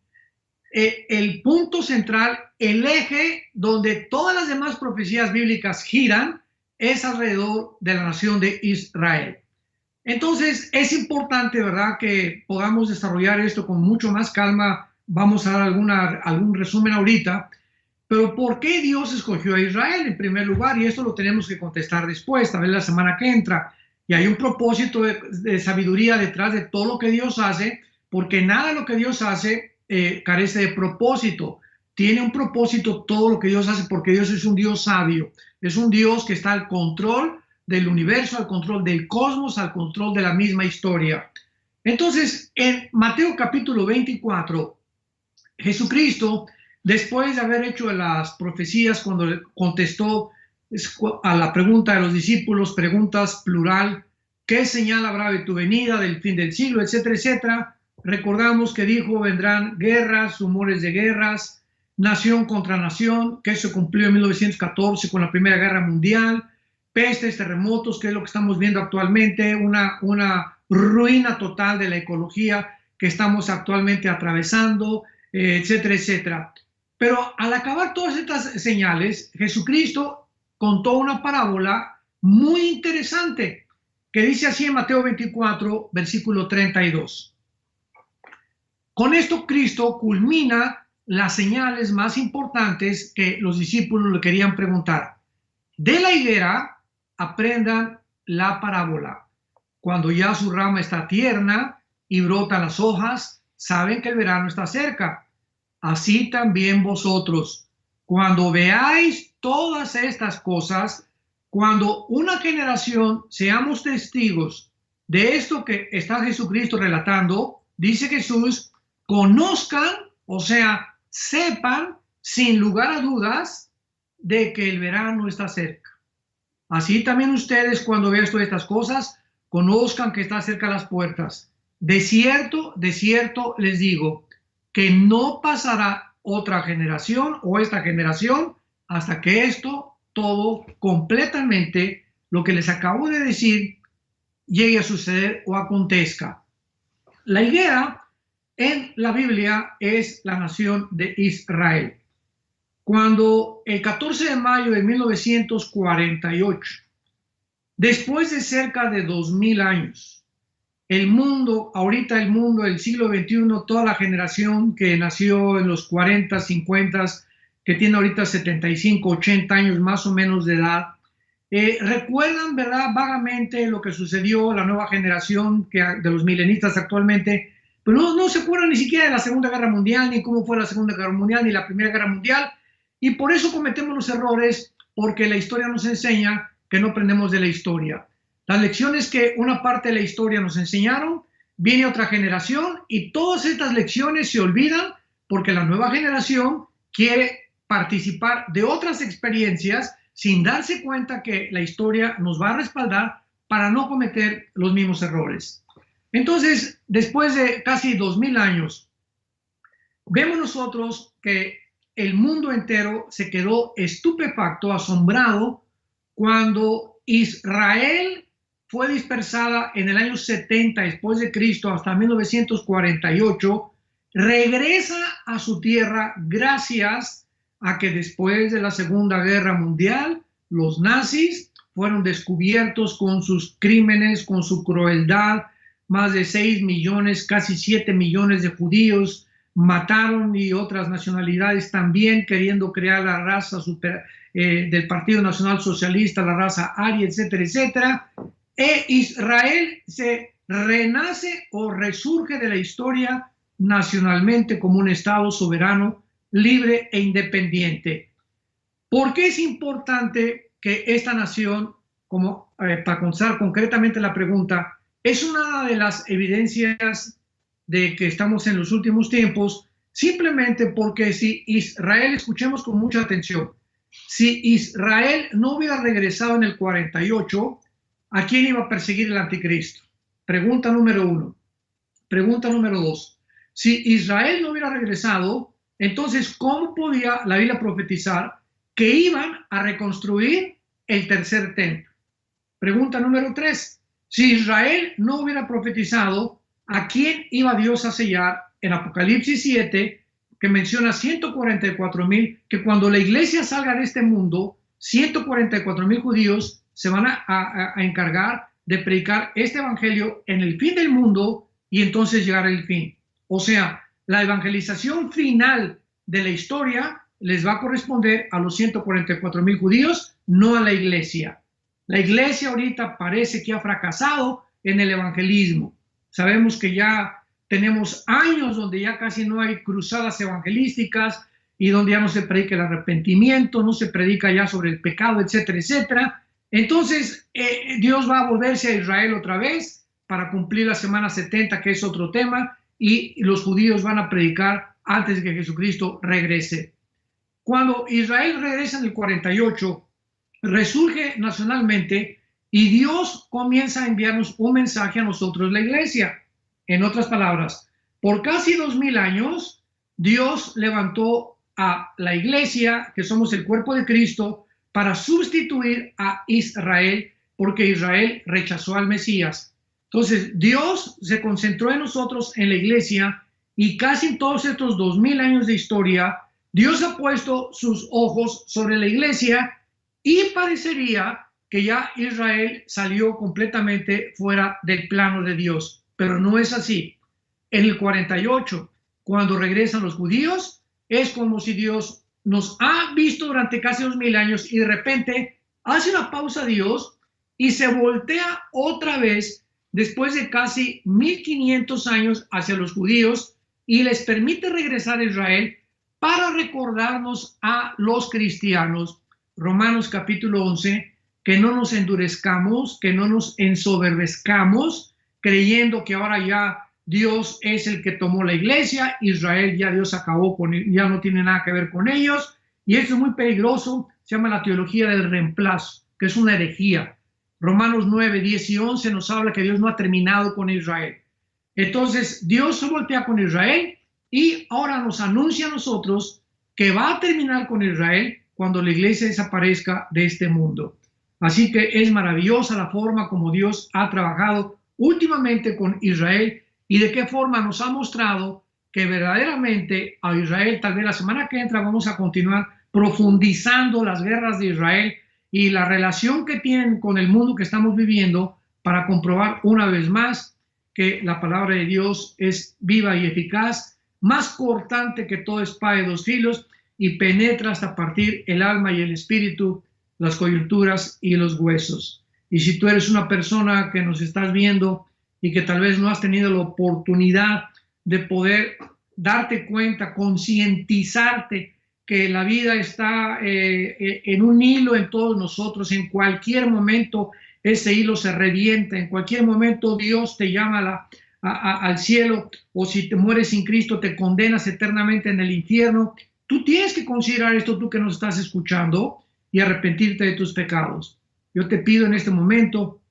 el punto central, el eje donde todas las demás profecías bíblicas giran, es alrededor de la nación de Israel. Entonces es importante, ¿verdad?, que podamos desarrollar esto con mucho más calma. Vamos a dar algún resumen ahorita, pero ¿por qué Dios escogió a Israel en primer lugar? Y esto lo tenemos que contestar después, tal vez la semana que entra. Y hay un propósito de sabiduría detrás de todo lo que Dios hace, porque nada de lo que Dios hace carece de propósito. Tiene un propósito todo lo que Dios hace, porque Dios es un Dios sabio, es un Dios que está al control del universo, al control del cosmos, al control de la misma historia. Entonces, en Mateo capítulo 24, Jesucristo, después de haber hecho las profecías, cuando contestó a la pregunta de los discípulos, preguntas plural, ¿qué señal habrá de tu venida, del fin del siglo, etcétera, etcétera? Recordamos que dijo, vendrán guerras, rumores de guerras, nación contra nación, que eso cumplió en 1914 con la Primera Guerra Mundial, pestes, terremotos, que es lo que estamos viendo actualmente, una ruina total de la ecología que estamos actualmente atravesando, etcétera, etcétera. Pero al acabar todas estas señales, Jesucristo contó una parábola muy interesante que dice así en Mateo 24, versículo 32. Con esto Cristo culmina las señales más importantes que los discípulos le querían preguntar. De la higuera aprendan la parábola. Cuando ya su rama está tierna y brotan las hojas, saben que el verano está cerca. Así también vosotros, cuando veáis todas estas cosas, cuando una generación seamos testigos de esto que está Jesucristo relatando, dice Jesús, conozcan, o sea, sepan sin lugar a dudas de que el verano está cerca. Así también ustedes, cuando vean todas estas cosas, conozcan que está cerca las puertas. De cierto les digo que no pasará otra generación o esta generación hasta que esto todo completamente lo que les acabo de decir llegue a suceder o acontezca. La idea en la Biblia es la nación de Israel. Cuando el 14 de mayo de 1948, después de cerca de 2000 años, el mundo, ahorita el mundo del siglo XXI, toda la generación que nació en los 40, 50, que tiene ahorita 75, 80 años más o menos de edad, recuerdan, ¿verdad?, vagamente lo que sucedió, la nueva generación de los milenistas actualmente, pero no se acuerdan ni siquiera de la Segunda Guerra Mundial, ni cómo fue la Segunda Guerra Mundial, ni la Primera Guerra Mundial, y por eso cometemos los errores, porque la historia nos enseña que no aprendemos de la historia. Las lecciones que una parte de la historia nos enseñaron, viene otra generación y todas estas lecciones se olvidan porque la nueva generación quiere participar de otras experiencias sin darse cuenta que la historia nos va a respaldar para no cometer los mismos errores. Entonces, después de casi 2000 años, vemos nosotros que el mundo entero se quedó estupefacto, asombrado, cuando Israel fue dispersada en el año 70 después de Cristo hasta 1948, regresa a su tierra gracias a que después de la Segunda Guerra Mundial, los nazis fueron descubiertos con sus crímenes, con su crueldad, más de 6 millones, casi 7 millones de judíos mataron y otras nacionalidades también queriendo crear la raza del Partido Nacional Socialista, la raza aria, etcétera, etcétera. Israel se renace o resurge de la historia nacionalmente como un Estado soberano, libre e independiente. ¿Por qué es importante que esta nación, para contestar concretamente la pregunta, es una de las evidencias de que estamos en los últimos tiempos? Simplemente porque si Israel, escuchemos con mucha atención, si Israel no hubiera regresado en el 48, ¿a quién iba a perseguir el anticristo? Pregunta número 1. Pregunta número 2. Si Israel no hubiera regresado, entonces, ¿cómo podía la Biblia profetizar que iban a reconstruir el tercer templo? Pregunta número 3. Si Israel no hubiera profetizado, ¿a quién iba Dios a sellar? En Apocalipsis 7, que menciona 144,000, que cuando la iglesia salga de este mundo, 144,000 judíos se van a encargar de predicar este evangelio en el fin del mundo y entonces llegar al fin. O sea, la evangelización final de la historia les va a corresponder a los 144,000 judíos, no a la iglesia. La iglesia ahorita parece que ha fracasado en el evangelismo. Sabemos que ya tenemos años donde ya casi no hay cruzadas evangelísticas y donde ya no se predica el arrepentimiento, no se predica ya sobre el pecado, etcétera, etcétera. Entonces, Dios va a volverse a Israel otra vez para cumplir la semana 70, que es otro tema, y los judíos van a predicar antes de que Jesucristo regrese. Cuando Israel regresa en el 48, resurge nacionalmente y Dios comienza a enviarnos un mensaje a nosotros, la iglesia. En otras palabras, por casi 2000 años, Dios levantó a la iglesia, que somos el cuerpo de Cristo, para sustituir a Israel, porque Israel rechazó al Mesías. Entonces, Dios se concentró en nosotros, en la iglesia, y casi en todos estos 2000 años de historia, Dios ha puesto sus ojos sobre la iglesia y parecería que ya Israel salió completamente fuera del plano de Dios, pero no es así. En el 48, cuando regresan los judíos, es como si Dios nos ha visto durante casi 2000 años y de repente hace una pausa a Dios y se voltea otra vez después de casi 1500 años hacia los judíos y les permite regresar a Israel para recordarnos a los cristianos, Romanos capítulo 11, que no nos endurezcamos, que no nos ensoberbezcamos, creyendo que ahora ya Dios es el que tomó la iglesia, Israel ya Dios acabó con él, ya no tiene nada que ver con ellos, y eso es muy peligroso, se llama la teología del reemplazo, que es una herejía. Romanos 9, 10 y 11 nos habla que Dios no ha terminado con Israel. Entonces Dios se voltea con Israel y ahora nos anuncia a nosotros que va a terminar con Israel cuando la iglesia desaparezca de este mundo. Así que es maravillosa la forma como Dios ha trabajado últimamente con Israel y de qué forma nos ha mostrado que verdaderamente a Israel, tal vez la semana que entra vamos a continuar profundizando las guerras de Israel y la relación que tienen con el mundo que estamos viviendo para comprobar una vez más que la palabra de Dios es viva y eficaz, más cortante que toda espada de dos filos y penetra hasta partir el alma y el espíritu, las coyunturas y los huesos. Y si tú eres una persona que nos estás viendo y que tal vez no has tenido la oportunidad de poder darte cuenta, concientizarte que la vida está en un hilo en todos nosotros, en cualquier momento ese hilo se revienta, en cualquier momento Dios te llama al cielo, o si te mueres sin Cristo te condenas eternamente en el infierno. Tú tienes que considerar esto, tú que nos estás escuchando, y arrepentirte de tus pecados. Yo te pido en este momento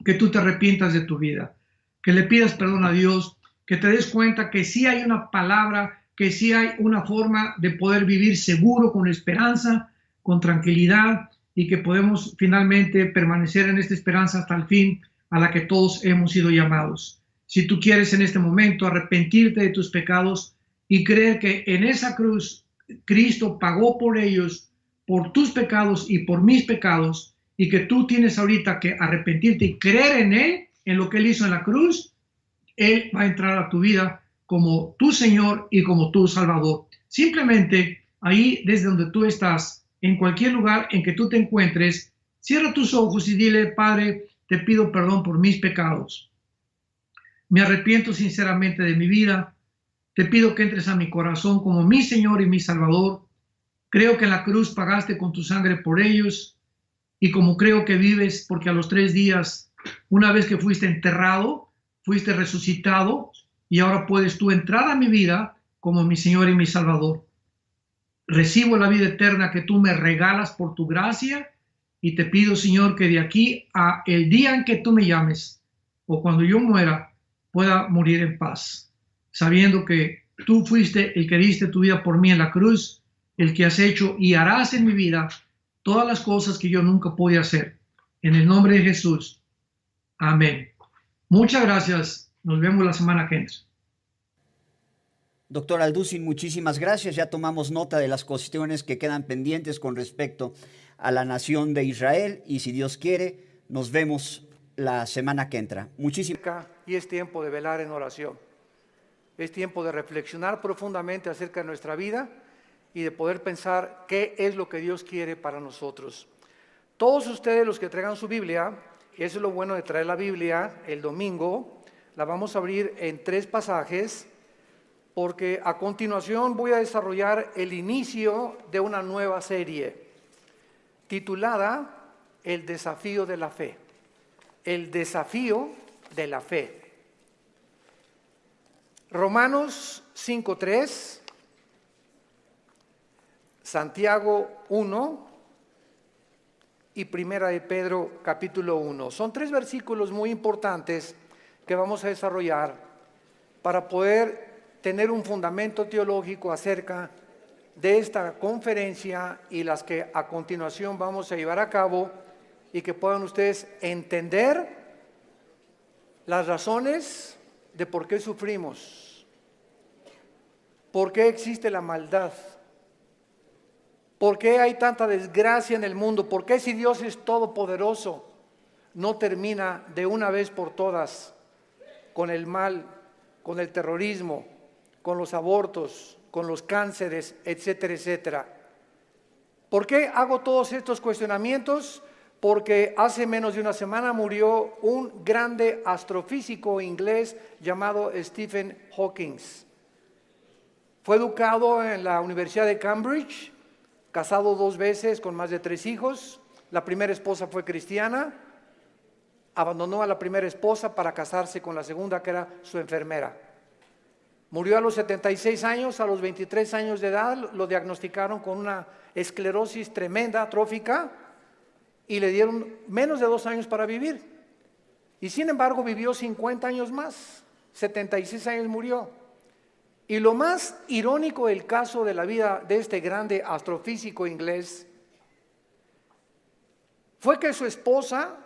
que tú te arrepientas de tu vida, que le pidas perdón a Dios, que te des cuenta que sí hay una palabra, que sí hay una forma de poder vivir seguro, con esperanza, con tranquilidad, y que podemos finalmente permanecer en esta esperanza hasta el fin a la que todos hemos sido llamados. Si tú quieres en este momento arrepentirte de tus pecados y creer que en esa cruz Cristo pagó por ellos, por tus pecados y por mis pecados, y que tú tienes ahorita que arrepentirte y creer en Él, en lo que Él hizo en la cruz, Él va a entrar a tu vida como tu Señor y como tu Salvador. Simplemente ahí desde donde tú estás, en cualquier lugar en que tú te encuentres, cierra tus ojos y dile: Padre, te pido perdón por mis pecados. Me arrepiento sinceramente de mi vida. Te pido que entres a mi corazón como mi Señor y mi Salvador. Creo que en la cruz pagaste con tu sangre por ellos, y como creo que vives, porque a los 3 días, una vez que fuiste enterrado, fuiste resucitado, y ahora puedes tú entrar a mi vida como mi Señor y mi Salvador. Recibo la vida eterna que tú me regalas por tu gracia, y te pido, Señor, que de aquí a el día en que tú me llames, o cuando yo muera, pueda morir en paz, sabiendo que tú fuiste el que diste tu vida por mí en la cruz, el que has hecho y harás en mi vida todas las cosas que yo nunca pude hacer. En el nombre de Jesús. Amén. Muchas gracias. Nos vemos la semana que entra. Doctor Alducin, muchísimas gracias. Ya tomamos nota de las cuestiones que quedan pendientes con respecto a la nación de Israel, y si Dios quiere, nos vemos la semana que entra. Muchísimas. Y es tiempo de velar en oración. Es tiempo de reflexionar profundamente acerca de nuestra vida y de poder pensar qué es lo que Dios quiere para nosotros. Todos ustedes, los que traigan su Biblia, y eso es lo bueno de traer la Biblia el domingo, la vamos a abrir en 3 pasajes, porque a continuación voy a desarrollar el inicio de una nueva serie titulada El desafío de la fe. El desafío de la fe. Romanos 5:3, Santiago 1 y Primera de Pedro capítulo 1. Son 3 versículos muy importantes que vamos a desarrollar para poder tener un fundamento teológico acerca de esta conferencia y las que a continuación vamos a llevar a cabo, y que puedan ustedes entender las razones de por qué sufrimos, por qué existe la maldad, por qué hay tanta desgracia en el mundo, por qué, si Dios es todopoderoso, no termina de una vez por todas con el mal, con el terrorismo, con los abortos, con los cánceres, etcétera, etcétera. ¿Por qué hago todos estos cuestionamientos? porque hace menos de una semana murió un grande astrofísico inglés llamado Stephen Hawking. Fue educado en la Universidad de Cambridge, casado 2 veces con más de 3 hijos. La primera esposa fue cristiana, abandonó a la primera esposa para casarse con la segunda, que era su enfermera. Murió a los 76 años, a los 23 años de edad lo diagnosticaron con una esclerosis tremenda, atrófica, y le dieron menos de 2 años para vivir. Y sin embargo vivió 50 años más, 76 años murió. Y lo más irónico del caso de la vida de este grande astrofísico inglés fue que su esposa,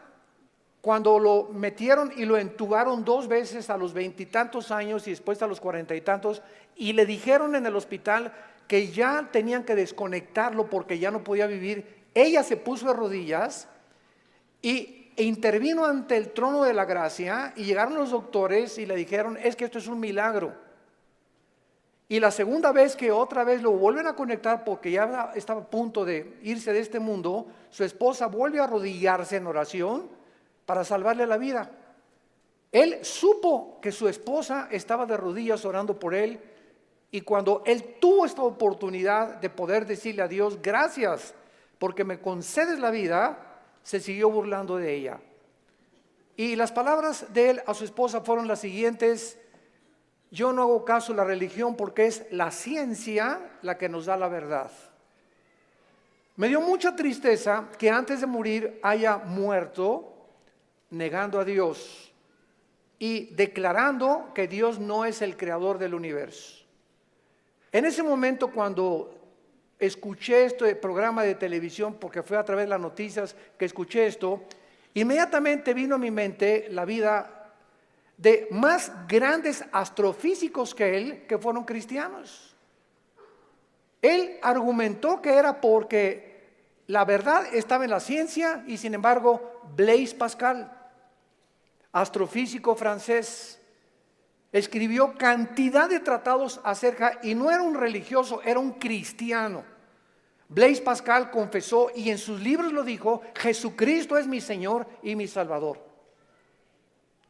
cuando lo metieron y lo entubaron 2 veces a los 20 y tantos años y después a los 40 y tantos, y le dijeron en el hospital que ya tenían que desconectarlo porque ya no podía vivir, ella se puso de rodillas e intervino ante el trono de la gracia, y llegaron los doctores y le dijeron: es que esto es un milagro. Y la segunda vez que otra vez lo vuelven a conectar porque ya estaba a punto de irse de este mundo, su esposa vuelve a arrodillarse en oración para salvarle la vida. Él supo que su esposa estaba de rodillas orando por él, y cuando él tuvo esta oportunidad de poder decirle a Dios: gracias porque me concedes la vida, se siguió burlando de ella. Y las palabras de él a su esposa fueron las siguientes: yo no hago caso a la religión porque es la ciencia la que nos da la verdad. Me dio mucha tristeza que antes de morir haya muerto negando a Dios y declarando que Dios no es el creador del universo. En ese momento, cuando escuché este programa de televisión, porque fue a través de las noticias que escuché esto, inmediatamente vino a mi mente la vida de más grandes astrofísicos que él, que fueron cristianos. Él argumentó que era porque la verdad estaba en la ciencia, y sin embargo Blaise Pascal, astrofísico francés, escribió cantidad de tratados acerca, y no era un religioso, era un cristiano. Blaise Pascal confesó, y en sus libros lo dijo: Jesucristo es mi Señor y mi Salvador.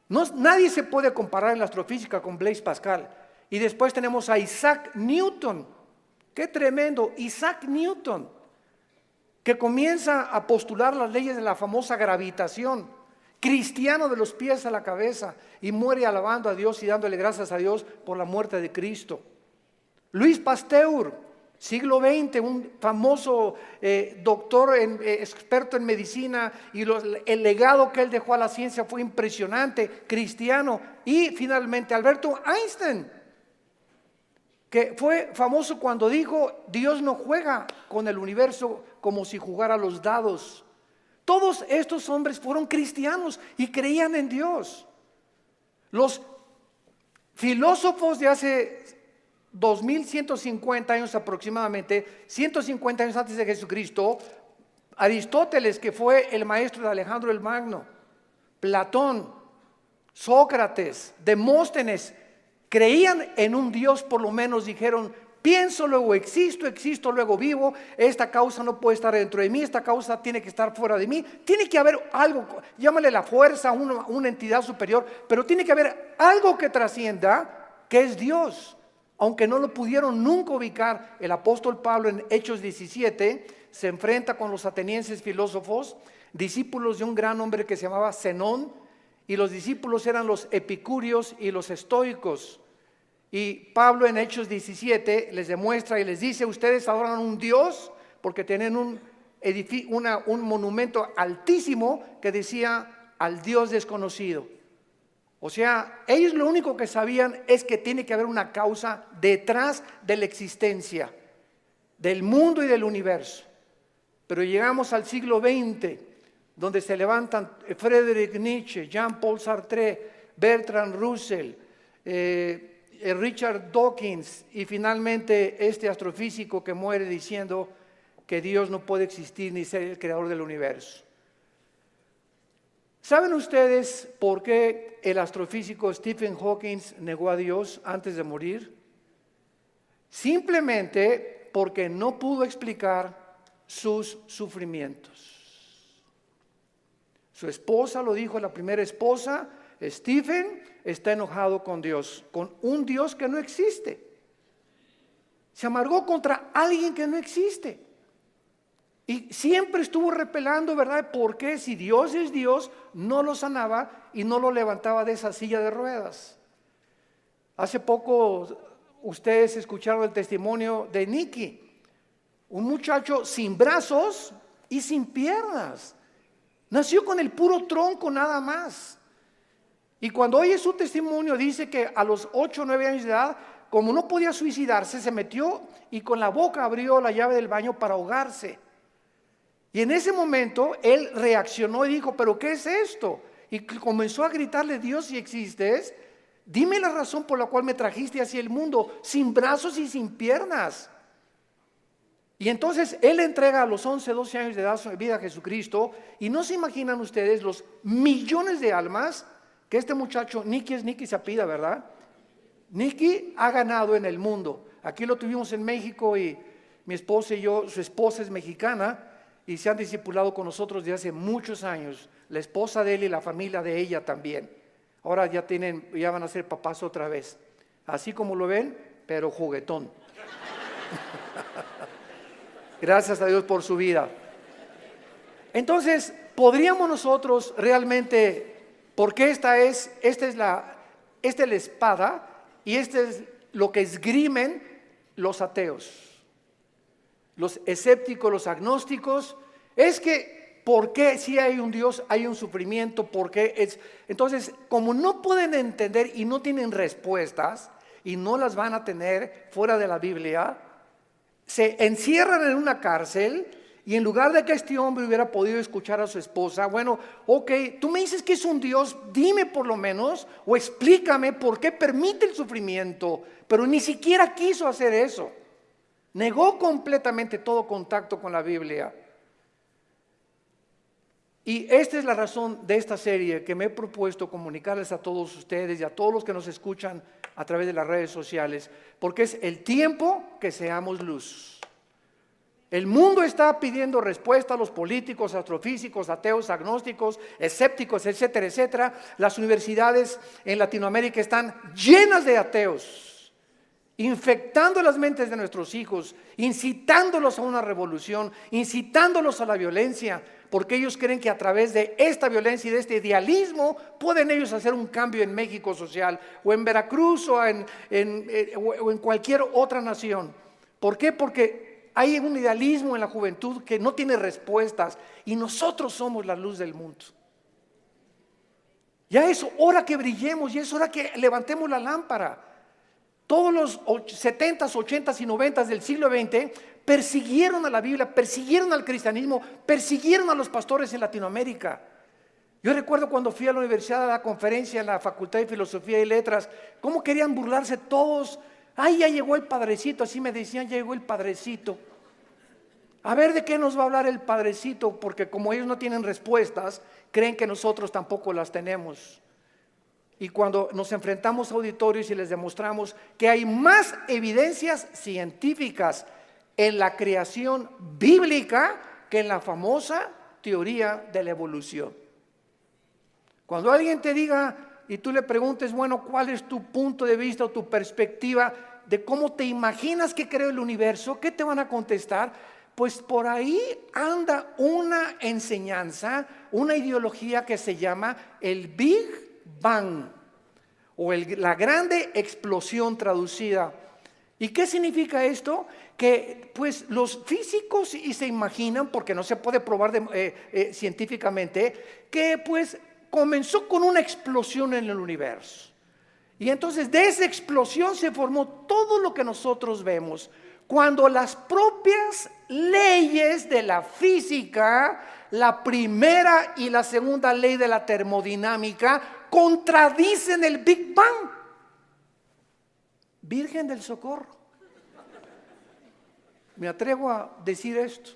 Nadie se puede comparar en la astrofísica con Blaise Pascal. Y después tenemos a Isaac Newton. ¡Qué tremendo! Isaac Newton, que comienza a postular las leyes de la famosa gravitación, cristiano de los pies a la cabeza, y muere alabando a Dios y dándole gracias a Dios por la muerte de Cristo. Luis Pasteur, siglo XX, un famoso doctor, experto en medicina, y el legado que él dejó a la ciencia fue impresionante, cristiano. Y finalmente Alberto Einstein, que fue famoso cuando dijo: Dios no juega con el universo como si jugara los dados. Todos estos hombres fueron cristianos y creían en Dios. Los filósofos de hace 2150 años aproximadamente, 150 años antes de Jesucristo, Aristóteles, que fue el maestro de Alejandro el Magno, Platón, Sócrates, Demóstenes, creían en un Dios. Por lo menos dijeron: pienso, luego existo, existo, luego vivo. Esta causa no puede estar dentro de mí, esta causa tiene que estar fuera de mí. Tiene que haber algo, llámale la fuerza, una entidad superior, pero tiene que haber algo que trascienda, que es Dios. Aunque no lo pudieron nunca ubicar, el apóstol Pablo en Hechos 17 se enfrenta con los atenienses filósofos, discípulos de un gran hombre que se llamaba Zenón, y los discípulos eran los epicúreos y los estoicos. Y Pablo en Hechos 17 les demuestra y les dice: ustedes adoran a un Dios porque tienen un monumento altísimo que decía: al Dios desconocido. O sea, ellos lo único que sabían es que tiene que haber una causa detrás de la existencia del mundo y del universo. Pero llegamos al siglo XX, donde se levantan Friedrich Nietzsche, Jean-Paul Sartre, Bertrand Russell, Richard Dawkins, y finalmente este astrofísico que muere diciendo que Dios no puede existir ni ser el creador del universo. ¿Saben ustedes por qué el astrofísico Stephen Hawking negó a Dios antes de morir? Simplemente porque no pudo explicar sus sufrimientos. Su esposa lo dijo, la primera esposa, Stephen está enojado con Dios, con un Dios que no existe. Se amargó contra alguien que no existe. Y siempre estuvo repelando, ¿verdad? Porque si Dios es Dios, no lo sanaba y no lo levantaba de esa silla de ruedas. Hace poco ustedes escucharon el testimonio de Nicky, un muchacho sin brazos y sin piernas. Nació con el puro tronco nada más. Y cuando oye su testimonio dice que a los 8 o 9 años de edad, como no podía suicidarse, se metió y con la boca abrió la llave del baño para ahogarse. Y en ese momento él reaccionó y dijo, ¿pero qué es esto? Y comenzó a gritarle, Dios, si existes, dime la razón por la cual me trajiste hacia el mundo, sin brazos y sin piernas. Y entonces él entrega a los 11, 12 años de edad su vida a Jesucristo. Y no se imaginan ustedes los millones de almas que este muchacho, Nicky se apellida, ¿verdad? Nicky ha ganado en el mundo. Aquí lo tuvimos en México y mi esposa y yo, su esposa es mexicana y se han discipulado con nosotros desde hace muchos años. La esposa de él y la familia de ella también. Ahora ya van a ser papás otra vez. Así como lo ven, pero juguetón. Gracias a Dios por su vida. Entonces, podríamos nosotros realmente, porque esta es la espada y este es lo que esgrimen los ateos, los escépticos, los agnósticos, es que ¿por qué si hay un Dios hay un sufrimiento? ¿Por qué es? Entonces, como no pueden entender y no tienen respuestas y no las van a tener fuera de la Biblia, se encierran en una cárcel y en lugar de que este hombre hubiera podido escuchar a su esposa, bueno, ok, tú me dices que es un Dios, dime por lo menos o explícame por qué permite el sufrimiento, pero ni siquiera quiso hacer eso. Negó completamente todo contacto con la Biblia. Y esta es la razón de esta serie que me he propuesto comunicarles a todos ustedes y a todos los que nos escuchan a través de las redes sociales, porque es el tiempo que seamos luz. El mundo está pidiendo respuesta a los políticos, astrofísicos, ateos, agnósticos, escépticos, etcétera, etcétera. Las universidades en Latinoamérica están llenas de ateos, infectando las mentes de nuestros hijos, incitándolos a una revolución, incitándolos a la violencia, porque ellos creen que a través de esta violencia y de este idealismo pueden ellos hacer un cambio en México social, o en Veracruz, o en cualquier otra nación. ¿Por qué? Porque hay un idealismo en la juventud que no tiene respuestas y nosotros somos la luz del mundo. Ya es hora que brillemos, ya es hora que levantemos la lámpara. Todos los 70s, 80s y 90s del siglo XX persiguieron a la Biblia, persiguieron al cristianismo, persiguieron a los pastores en Latinoamérica. Yo recuerdo cuando fui a la universidad a la conferencia en la Facultad de Filosofía y Letras, cómo querían burlarse todos. Ay, ya llegó el padrecito, así me decían, ya llegó el padrecito. A ver de qué nos va a hablar el padrecito, porque como ellos no tienen respuestas, creen que nosotros tampoco las tenemos. Y cuando nos enfrentamos a auditorios y les demostramos que hay más evidencias científicas en la creación bíblica que en la famosa teoría de la evolución. Cuando alguien te diga y tú le preguntes, bueno, ¿cuál es tu punto de vista o tu perspectiva de cómo te imaginas que creó el universo? ¿Qué te van a contestar? Pues por ahí anda una enseñanza, una ideología que se llama el Big Bang o la grande explosión traducida. ¿Y qué significa esto? Que pues los físicos y se imaginan, porque no se puede probar científicamente, que pues comenzó con una explosión en el universo. Y entonces de esa explosión se formó todo lo que nosotros vemos. Cuando las propias leyes de la física, la primera y la segunda ley de la termodinámica, contradicen el Big Bang. Virgen del Socorro. Me atrevo a decir esto.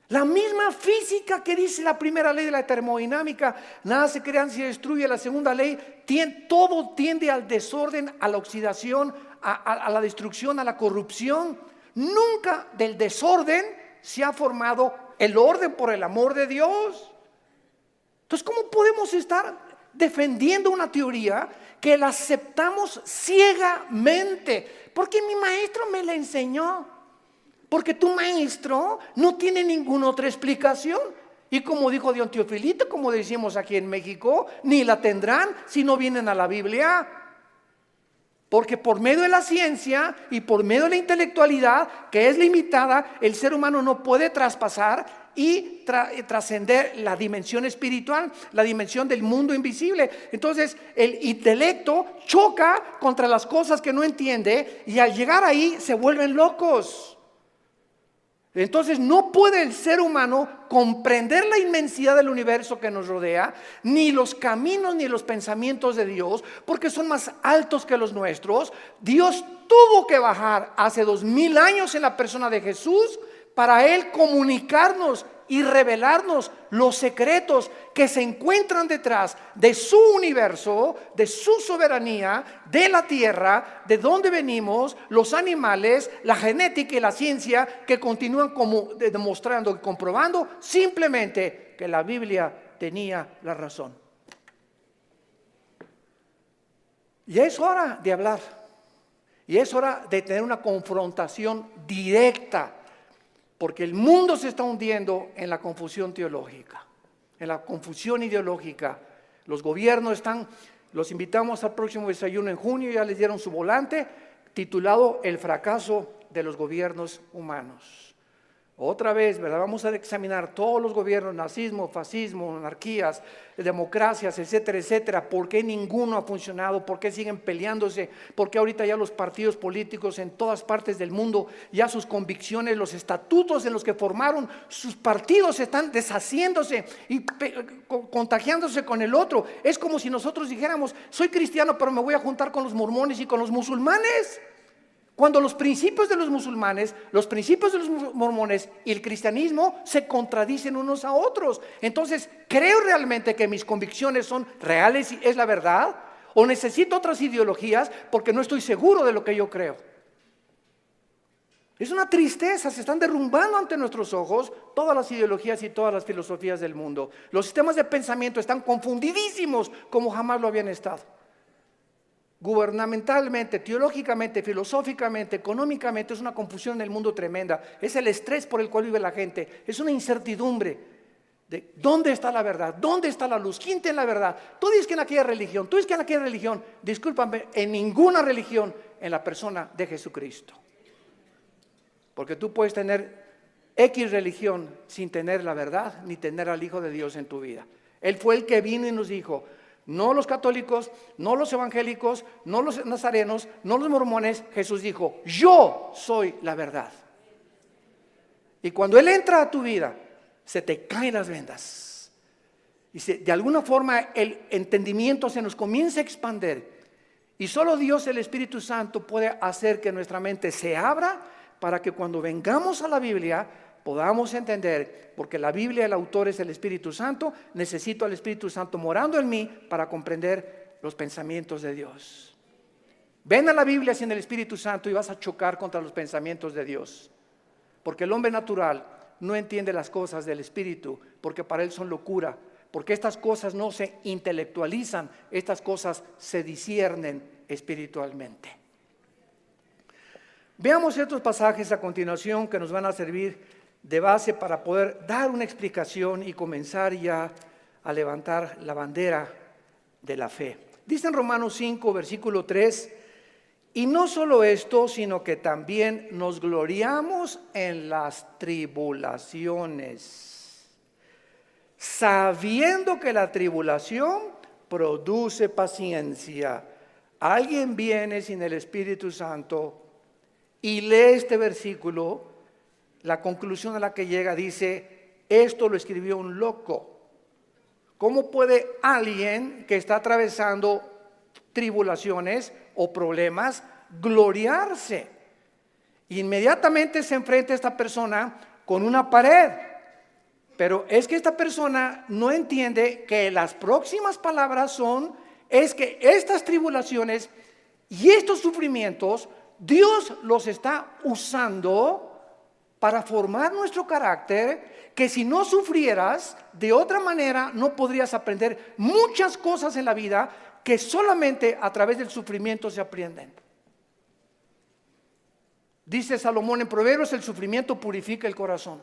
La misma física que dice la primera ley de la termodinámica, nada se crea ni se destruye. La segunda ley, todo tiende al desorden, a la oxidación, a la destrucción, a la corrupción. Nunca del desorden se ha formado el orden por el amor de Dios. Entonces, ¿cómo podemos estar defendiendo una teoría que la aceptamos ciegamente? Porque mi maestro me la enseñó. Porque tu maestro no tiene ninguna otra explicación. Y como dijo Don Teofilito, como decimos aquí en México, ni la tendrán si no vienen a la Biblia. Porque por medio de la ciencia y por medio de la intelectualidad, que es limitada, el ser humano no puede traspasar y trascender la dimensión espiritual, la dimensión del mundo invisible. Entonces el intelecto choca contra las cosas que no entiende y al llegar ahí se vuelven locos. Entonces no puede el ser humano comprender la inmensidad del universo que nos rodea, ni los caminos ni los pensamientos de Dios, porque son más altos que los nuestros. Dios tuvo que bajar hace 2000 años en la persona de Jesús para Él comunicarnos y revelarnos los secretos que se encuentran detrás de su universo, de su soberanía, de la tierra, de dónde venimos, los animales, la genética y la ciencia, que continúan como demostrando y comprobando simplemente que la Biblia tenía la razón. Y es hora de hablar, y es hora de tener una confrontación directa. Porque el mundo se está hundiendo en la confusión teológica, en la confusión ideológica. Los gobiernos los invitamos al próximo desayuno en junio, ya les dieron su volante titulado El fracaso de los gobiernos humanos. Otra vez, ¿verdad? Vamos a examinar todos los gobiernos, nazismo, fascismo, monarquías, democracias, etcétera, etcétera. ¿Por qué ninguno ha funcionado? ¿Por qué siguen peleándose? ¿Por qué ahorita ya los partidos políticos en todas partes del mundo, ya sus convicciones, los estatutos en los que formaron sus partidos están deshaciéndose y contagiándose con el otro? Es como si nosotros dijéramos, soy cristiano pero me voy a juntar con los mormones y con los musulmanes. Cuando los principios de los musulmanes, los principios de los mormones y el cristianismo se contradicen unos a otros. Entonces, ¿creo realmente que mis convicciones son reales y es la verdad? ¿O necesito otras ideologías porque no estoy seguro de lo que yo creo? Es una tristeza, se están derrumbando ante nuestros ojos todas las ideologías y todas las filosofías del mundo. Los sistemas de pensamiento están confundidísimos como jamás lo habían estado. Gubernamentalmente, teológicamente, filosóficamente, económicamente, es una confusión en el mundo tremenda. Es el estrés por el cual vive la gente. Es una incertidumbre de dónde está la verdad, dónde está la luz, quién tiene la verdad. Tú dices que en aquella religión, tú dices que en aquella religión. Discúlpame, en ninguna religión, en la persona de Jesucristo. Porque tú puedes tener X religión sin tener la verdad, ni tener al Hijo de Dios en tu vida. Él fue el que vino y nos dijo: no los católicos, no los evangélicos, no los nazarenos, no los mormones. Jesús dijo: yo soy la verdad. Y cuando Él entra a tu vida, se te caen las vendas. Y de alguna forma el entendimiento se nos comienza a expandir. Y solo Dios, el Espíritu Santo, puede hacer que nuestra mente se abra para que cuando vengamos a la Biblia podamos entender, porque la Biblia, el autor es el Espíritu Santo. Necesito al Espíritu Santo morando en mí para comprender los pensamientos de Dios. Ven a la Biblia sin el Espíritu Santo y vas a chocar contra los pensamientos de Dios. Porque el hombre natural no entiende las cosas del Espíritu, porque para él son locura. Porque estas cosas no se intelectualizan, estas cosas se disciernen espiritualmente. Veamos estos pasajes a continuación que nos van a servir de base para poder dar una explicación y comenzar ya a levantar la bandera de la fe. Dice en Romanos 5, versículo 3, y no solo esto, sino que también nos gloriamos en las tribulaciones, sabiendo que la tribulación produce paciencia. Alguien viene sin el Espíritu Santo y lee este versículo. La conclusión a la que llega dice: esto lo escribió un loco. ¿Cómo puede alguien que está atravesando tribulaciones o problemas gloriarse? Inmediatamente se enfrenta a esta persona con una pared. Pero es que esta persona no entiende que las próximas palabras es que estas tribulaciones y estos sufrimientos Dios los está usando para formar nuestro carácter, que si no sufrieras, de otra manera no podrías aprender muchas cosas en la vida que solamente a través del sufrimiento se aprenden. Dice Salomón en Proverbios, el sufrimiento purifica el corazón.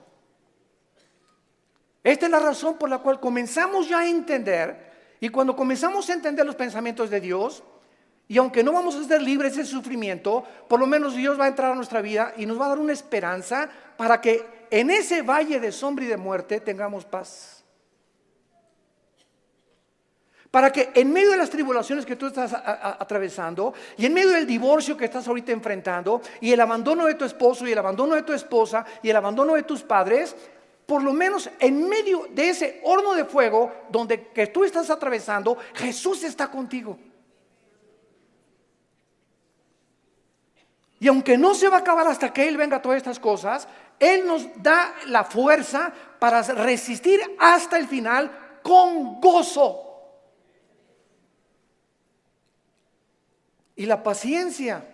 Esta es la razón por la cual comenzamos ya a entender, y cuando comenzamos a entender los pensamientos de Dios, y aunque no vamos a ser libres del sufrimiento, por lo menos Dios va a entrar a nuestra vida y nos va a dar una esperanza para que en ese valle de sombra y de muerte tengamos paz. Para que en medio de las tribulaciones que tú estás atravesando, y en medio del divorcio que estás ahorita enfrentando, y el abandono de tu esposo, y el abandono de tu esposa, y el abandono de tus padres, por lo menos en medio de ese horno de fuego donde que tú estás atravesando, Jesús está contigo. Y aunque no se va a acabar hasta que Él venga a todas estas cosas, Él nos da la fuerza para resistir hasta el final con gozo. Y la paciencia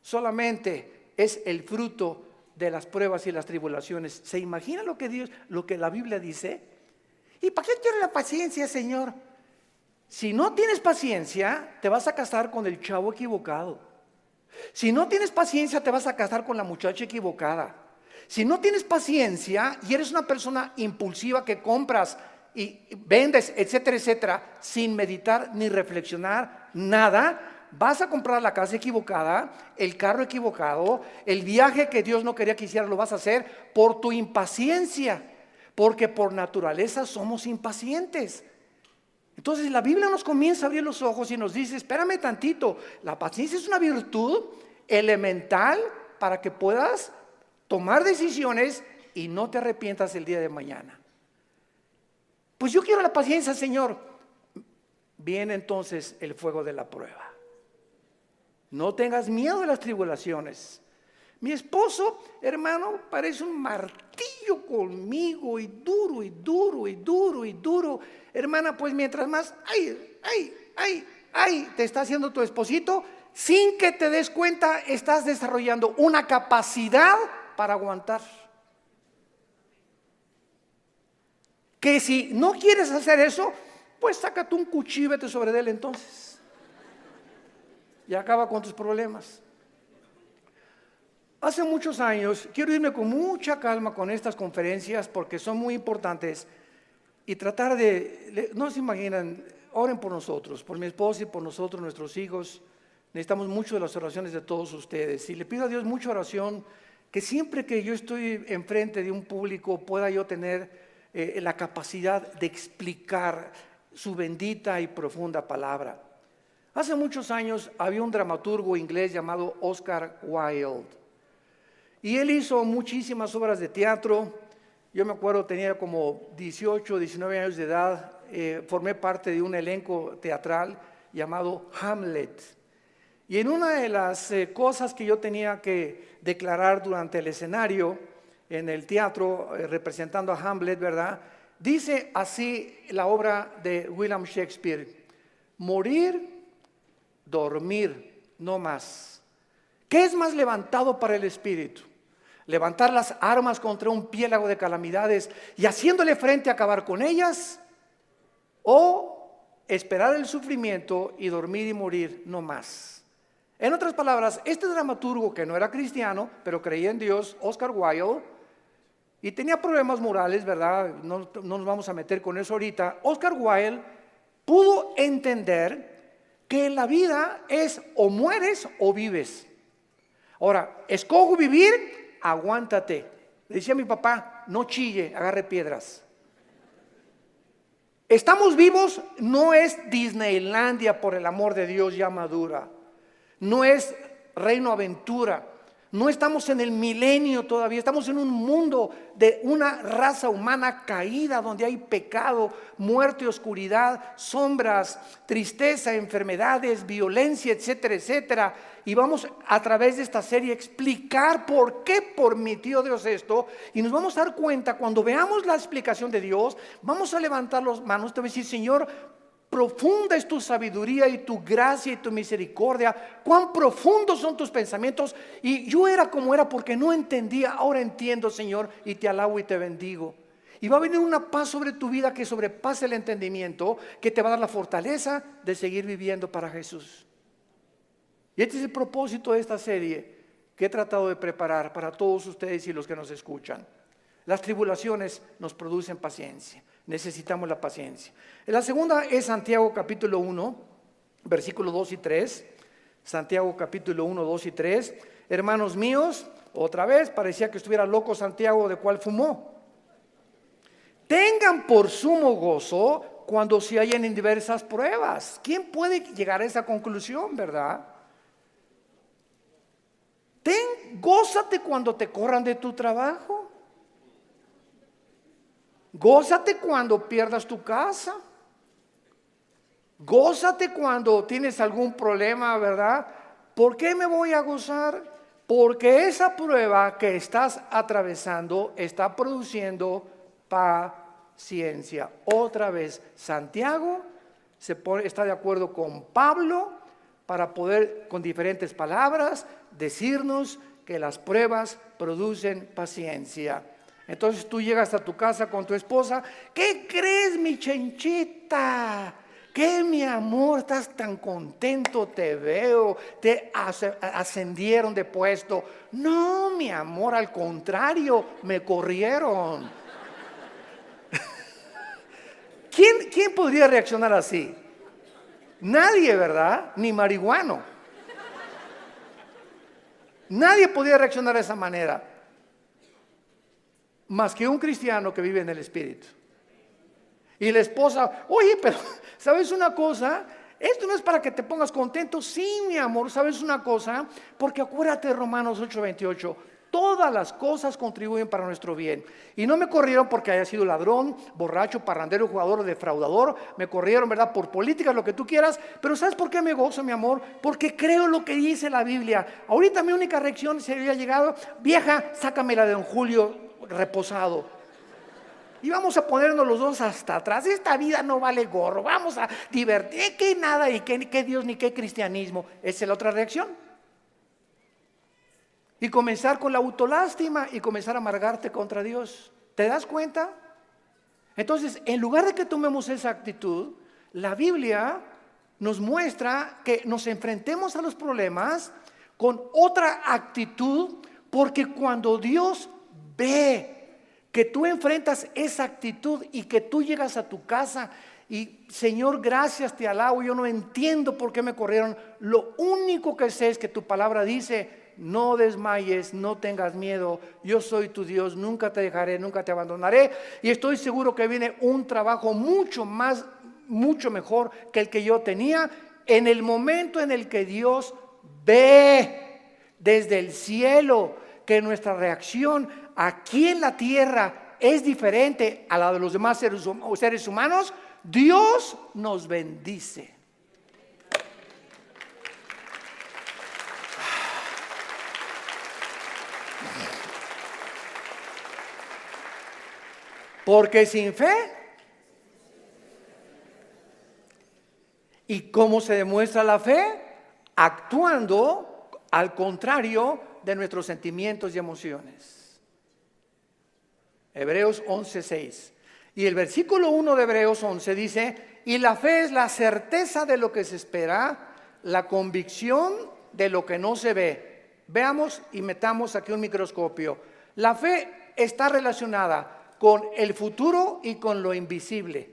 solamente es el fruto de las pruebas y las tribulaciones. ¿Se imagina lo que la Biblia dice? ¿Y para qué quiere la paciencia, Señor? Si no tienes paciencia, te vas a casar con el chavo equivocado. Si no tienes paciencia, te vas a casar con la muchacha equivocada. Si no tienes paciencia y eres una persona impulsiva que compras y vendes, etcétera, etcétera, sin meditar ni reflexionar nada, vas a comprar la casa equivocada, el carro equivocado, el viaje que Dios no quería que hicieras lo vas a hacer por tu impaciencia, porque por naturaleza somos impacientes. Entonces la Biblia nos comienza a abrir los ojos y nos dice, espérame tantito, la paciencia es una virtud elemental para que puedas tomar decisiones y no te arrepientas el día de mañana. Pues yo quiero la paciencia, Señor. Viene entonces el fuego de la prueba. No tengas miedo de las tribulaciones. Mi esposo, hermano, parece un martillo conmigo y duro y duro y duro y duro. Hermana, pues mientras más, te está haciendo tu esposito, sin que te des cuenta, estás desarrollando una capacidad para aguantar. Que si no quieres hacer eso, pues sácate un cuchillo y vete sobre él entonces. Y acaba con tus problemas. Hace muchos años, quiero irme con mucha calma con estas conferencias porque son muy importantes y tratar de, no se imaginan, oren por nosotros, por mi esposa y por nosotros, nuestros hijos. Necesitamos mucho de las oraciones de todos ustedes y le pido a Dios mucha oración, que siempre que yo estoy enfrente de un público pueda yo tener la capacidad de explicar su bendita y profunda palabra. Hace muchos años había un dramaturgo inglés llamado Oscar Wilde. Y él hizo muchísimas obras de teatro. Yo me acuerdo, tenía como 18, 19 años de edad. Formé parte de un elenco teatral llamado Hamlet. Y en una de las cosas que yo tenía que declarar durante el escenario, en el teatro, representando a Hamlet, ¿verdad? Dice así la obra de William Shakespeare: morir, dormir, no más. ¿Qué es más levantado para el espíritu? ¿Levantar las armas contra un piélago de calamidades y haciéndole frente a acabar con ellas? ¿O esperar el sufrimiento y dormir y morir no más? En otras palabras, este dramaturgo que no era cristiano, pero creía en Dios, Oscar Wilde, y tenía problemas morales, ¿verdad? No nos vamos a meter con eso ahorita. Oscar Wilde pudo entender que en la vida es o mueres o vives. Ahora, escojo vivir, aguántate. Le decía a mi papá, no chille, agarre piedras. Estamos vivos, no es Disneylandia, por el amor de Dios, ya madura. No es Reino Aventura. No estamos en el milenio todavía, estamos en un mundo de una raza humana caída, donde hay pecado, muerte, oscuridad, sombras, tristeza, enfermedades, violencia, etcétera, etcétera. Y vamos a través de esta serie a explicar por qué permitió Dios esto. Y nos vamos a dar cuenta, cuando veamos la explicación de Dios, vamos a levantar las manos, te voy a decir, Señor, profunda es tu sabiduría y tu gracia y tu misericordia. Cuán profundos son tus pensamientos. Y yo era como era porque no entendía. Ahora entiendo, Señor, y te alabo y te bendigo. Y va a venir una paz sobre tu vida que sobrepase el entendimiento, que te va a dar la fortaleza de seguir viviendo para Jesús. Y este es el propósito de esta serie que he tratado de preparar para todos ustedes y los que nos escuchan. Las tribulaciones nos producen paciencia. Necesitamos la paciencia. La segunda es Santiago capítulo 1, versículos 2 y 3. Santiago capítulo 1, 2 y 3. Hermanos míos, otra vez parecía que estuviera loco Santiago, de cual fumó. Tengan por sumo gozo cuando se hallen en diversas pruebas. ¿Quién puede llegar a esa conclusión, verdad? Gózate cuando te corran de tu trabajo. Gózate cuando pierdas tu casa. Gózate cuando tienes algún problema, ¿verdad? ¿Por qué me voy a gozar? Porque esa prueba que estás atravesando está produciendo paciencia. Otra vez, Santiago está de acuerdo con Pablo para poder, con diferentes palabras, decirnos que las pruebas producen paciencia. Entonces tú llegas a tu casa con tu esposa. ¿Qué crees, mi chenchita? ¿Qué, mi amor? Estás tan contento, te veo, te ascendieron de puesto. No, mi amor, al contrario, me corrieron. ¿Quién podría reaccionar así? Nadie, ¿verdad? Ni marihuano. Nadie podría reaccionar de esa manera, más que un cristiano que vive en el Espíritu. Y la esposa, oye, pero ¿sabes una cosa? Esto no es para que te pongas contento. Sí, mi amor, ¿sabes una cosa? Porque acuérdate, Romanos 8:28, todas las cosas contribuyen para nuestro bien. Y no me corrieron porque haya sido ladrón, borracho, parrandero, jugador o defraudador. Me corrieron, ¿verdad? Por políticas, lo que tú quieras. Pero ¿sabes por qué me gozo, mi amor? Porque creo lo que dice la Biblia. Ahorita mi única reacción se había llegado, vieja, sácamela de don Julio reposado. Y vamos a ponernos los dos hasta atrás. Esta vida no vale gorro. Vamos a divertir. Que nada y que Dios ni qué cristianismo. Esa es la otra reacción. Y comenzar con la autolástima y comenzar a amargarte contra Dios. ¿Te das cuenta? Entonces, en lugar de que tomemos esa actitud, la Biblia nos muestra que nos enfrentemos a los problemas con otra actitud, porque cuando Dios ve que tú enfrentas esa actitud y que tú llegas a tu casa y Señor, gracias, te alabo, yo no entiendo por qué me corrieron, lo único que sé es que tu palabra dice, no desmayes, no tengas miedo, yo soy tu Dios, nunca te dejaré, nunca te abandonaré, y estoy seguro que viene un trabajo mucho mejor que el que yo tenía, en el momento en el que Dios ve desde el cielo que nuestra reacción aquí en la tierra es diferente a la de los demás seres humanos, Dios nos bendice. Porque sin fe, ¿y cómo se demuestra la fe? Actuando al contrario de nuestros sentimientos y emociones. Hebreos 11:6. Y el versículo 1 de Hebreos 11 dice, y la fe es la certeza de lo que se espera, la convicción de lo que no se ve. Veamos y metamos aquí un microscopio. La fe está relacionada con el futuro y con lo invisible.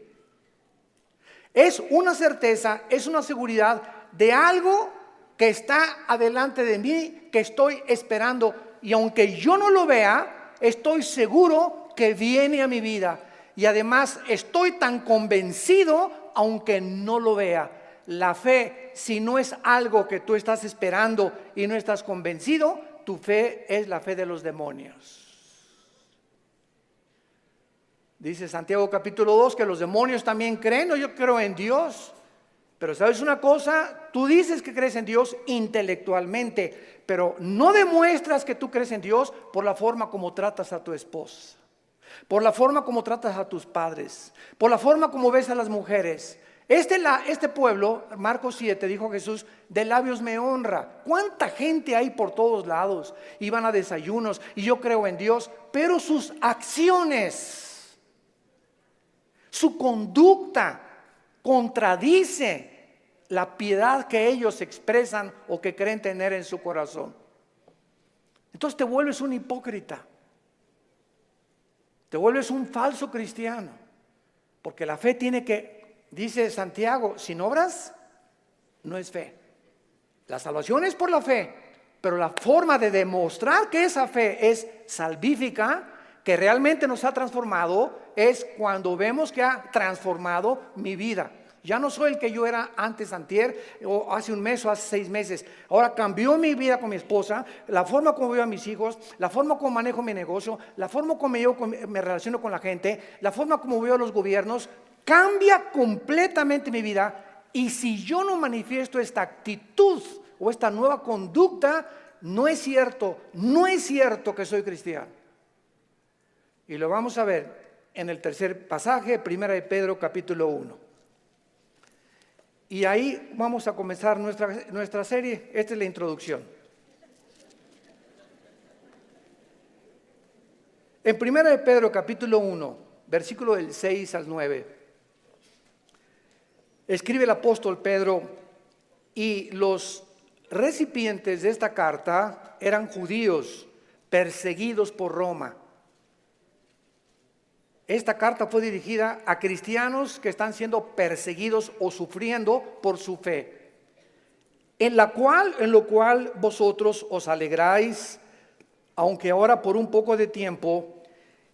Es una certeza, es una seguridad de algo que está adelante de mí, que estoy esperando, y aunque yo no lo vea, estoy seguro que viene a mi vida. Y además estoy tan convencido, aunque no lo vea. La fe, si no es algo que tú estás esperando y no estás convencido, tu fe es la fe de los demonios. Dice Santiago capítulo 2 que los demonios también creen. No, yo creo en Dios. Pero ¿sabes una cosa? Tú dices que crees en Dios intelectualmente, pero no demuestras que tú crees en Dios por la forma como tratas a tu esposa, por la forma como tratas a tus padres, por la forma como ves a las mujeres. Este pueblo, Marcos 7, dijo Jesús, de labios me honra. ¿Cuánta gente hay por todos lados? Iban a desayunos y yo creo en Dios, pero sus acciones Su conducta contradice la piedad que ellos expresan o que creen tener en su corazón. Entonces te vuelves un hipócrita. Te vuelves un falso cristiano. Porque la fe tiene que, dice Santiago, sin obras no es fe. La salvación es por la fe, pero la forma de demostrar que esa fe es salvífica, que realmente nos ha transformado, es cuando vemos que ha transformado mi vida. Ya no soy el que yo era antes, antier, o hace un mes o hace 6 meses. Ahora cambió mi vida con mi esposa, la forma como veo a mis hijos, la forma como manejo mi negocio, la forma como me relaciono con la gente, la forma como veo a los gobiernos. Cambia completamente mi vida. Y si yo no manifiesto esta actitud o esta nueva conducta, no es cierto que soy cristiano. Y lo vamos a ver en el tercer pasaje, 1 de Pedro capítulo 1. Y ahí vamos a comenzar nuestra serie. Esta es la introducción. En 1 de Pedro capítulo 1, versículo del 6 al 9, escribe el apóstol Pedro, y los recipientes de esta carta eran judíos perseguidos por Roma. Esta carta fue dirigida a cristianos que están siendo perseguidos o sufriendo por su fe, en lo cual vosotros os alegráis, aunque ahora por un poco de tiempo,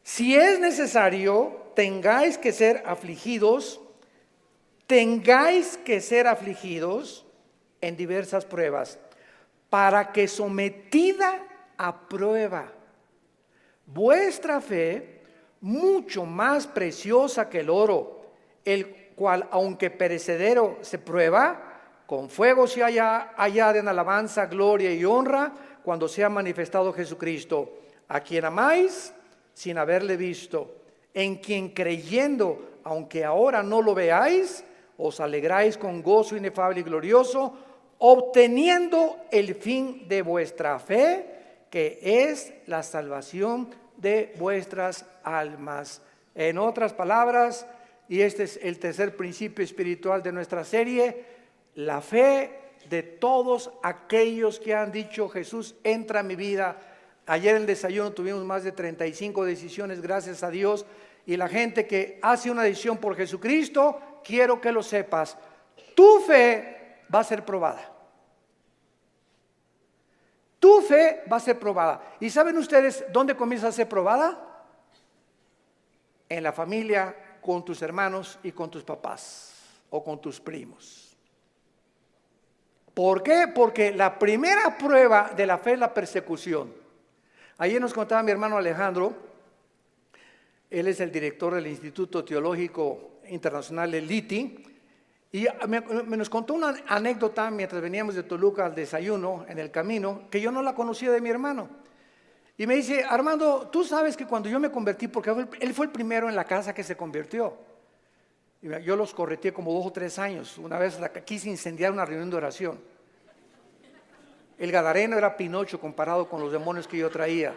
si es necesario, tengáis que ser afligidos en diversas pruebas, para que sometida a prueba vuestra fe, mucho más preciosa que el oro, el cual aunque perecedero se prueba, con fuego se halla en alabanza, gloria y honra, cuando sea manifestado Jesucristo, a quien amáis sin haberle visto, en quien creyendo, aunque ahora no lo veáis, os alegráis con gozo inefable y glorioso, obteniendo el fin de vuestra fe, que es la salvación de vuestras almas. En otras palabras, y este es el tercer principio espiritual de nuestra serie, la fe de todos aquellos que han dicho: Jesús, entra a mi vida. Ayer en el desayuno tuvimos más de 35 decisiones, gracias a Dios, y la gente que hace una decisión por Jesucristo, quiero que lo sepas, tu fe va a ser probada. Tu fe va a ser probada. ¿Y saben ustedes dónde comienza a ser probada? En la familia, con tus hermanos y con tus papás o con tus primos. ¿Por qué? Porque la primera prueba de la fe es la persecución. Ayer nos contaba mi hermano Alejandro, él es el director del Instituto Teológico Internacional del LITI, y nos contó una anécdota mientras veníamos de Toluca al desayuno en el camino, que yo no la conocía de mi hermano. Y me dice: Armando, tú sabes que cuando yo me convertí, porque él fue el primero en la casa que se convirtió. Y yo los correteé como 2 o 3 años. Una vez quise incendiar una reunión de oración. El gadareno era Pinocho comparado con los demonios que yo traía.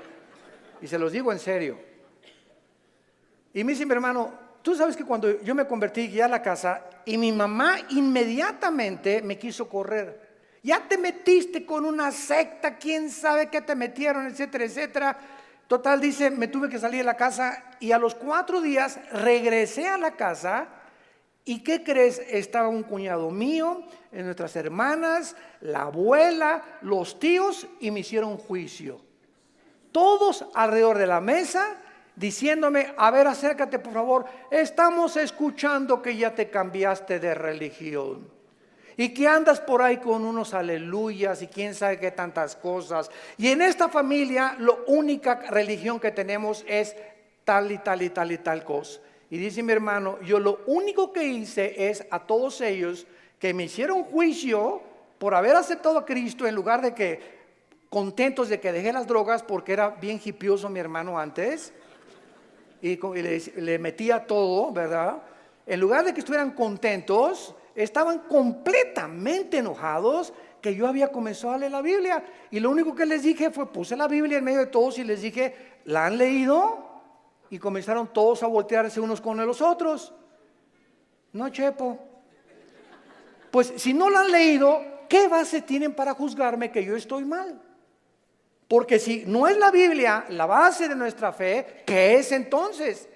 Y se los digo en serio. Y me dice mi hermano: tú sabes que cuando yo me convertí, llegué a la casa y mi mamá inmediatamente me quiso correr. Ya te metiste con una secta, quién sabe qué te metieron, etcétera, etcétera. Total, dice, me tuve que salir de la casa y a los 4 días regresé a la casa. ¿Y qué crees? Estaba un cuñado mío, nuestras hermanas, la abuela, los tíos, y me hicieron juicio. Todos alrededor de la mesa, diciéndome: a ver, acércate por favor, estamos escuchando que ya te cambiaste de religión y que andas por ahí con unos aleluyas y quién sabe qué tantas cosas. Y en esta familia la única religión que tenemos es tal y tal y tal y tal cosa. Y dice mi hermano: yo lo único que hice es a todos ellos que me hicieron juicio por haber aceptado a Cristo, en lugar de que contentos de que dejé las drogas, porque era bien hipioso mi hermano antes, y le metía todo, ¿verdad? En lugar de que estuvieran contentos, estaban completamente enojados que yo había comenzado a leer la Biblia. Y lo único que les dije fue, puse la Biblia en medio de todos y les dije: ¿la han leído? Y comenzaron todos a voltearse unos con los otros. No, Chepo. Pues si no lo han leído, ¿qué base tienen para juzgarme que yo estoy mal? Porque si no es la Biblia la base de nuestra fe, ¿qué es entonces?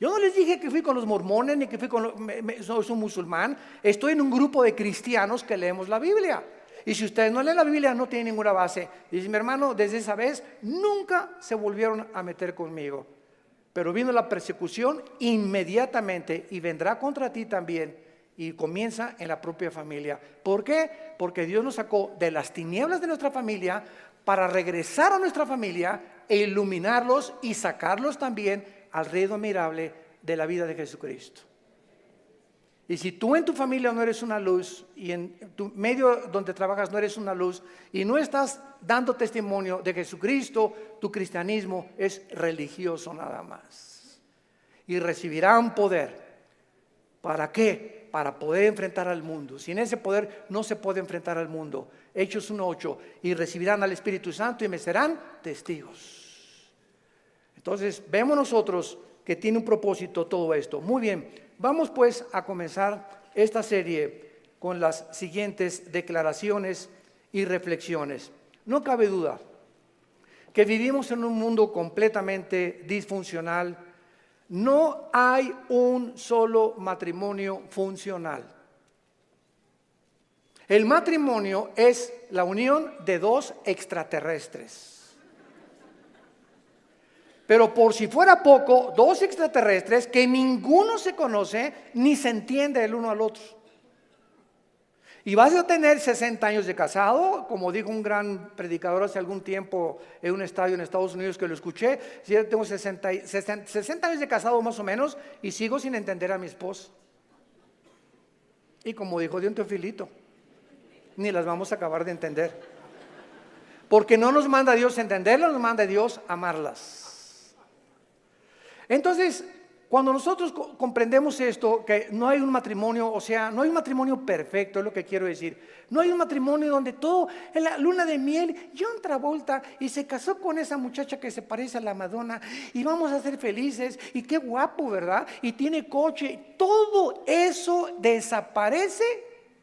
Yo no les dije que fui con los mormones ni que fui con soy un musulmán. Estoy en un grupo de cristianos que leemos la Biblia. Y si ustedes no leen la Biblia, no tienen ninguna base. Dice mi hermano, desde esa vez nunca se volvieron a meter conmigo. Pero vino la persecución inmediatamente y vendrá contra ti también. Y comienza en la propia familia. ¿Por qué? Porque Dios nos sacó de las tinieblas de nuestra familia para regresar a nuestra familia e iluminarlos y sacarlos también al reino admirable de la vida de Jesucristo. Y si tú en tu familia no eres una luz y en tu medio donde trabajas no eres una luz y no estás dando testimonio de Jesucristo, tu cristianismo es religioso nada más. Y recibirán poder. ¿Para qué? Para poder enfrentar al mundo. Sin ese poder no se puede enfrentar al mundo. Hechos 1:8. Y recibirán al Espíritu Santo y me serán testigos. Entonces, vemos nosotros que tiene un propósito todo esto. Muy bien, vamos pues a comenzar esta serie con las siguientes declaraciones y reflexiones. No cabe duda que vivimos en un mundo completamente disfuncional. No hay un solo matrimonio funcional. El matrimonio es la unión de dos extraterrestres. Pero por si fuera poco, dos extraterrestres que ninguno se conoce ni se entiende el uno al otro. Y vas a tener 60 años de casado, como dijo un gran predicador hace algún tiempo en un estadio en Estados Unidos que lo escuché. Yo tengo 60 años de casado más o menos y sigo sin entender a mi esposa. Y como dijo Dios Teofilito, ni las vamos a acabar de entender. Porque no nos manda Dios entenderlas, nos manda Dios amarlas. Entonces, cuando nosotros comprendemos esto, que no hay un matrimonio, o sea, no hay un matrimonio perfecto, es lo que quiero decir. No hay un matrimonio donde todo, en la luna de miel, John Travolta y se casó con esa muchacha que se parece a la Madonna y vamos a ser felices y qué guapo, ¿verdad? Y tiene coche. Todo eso desaparece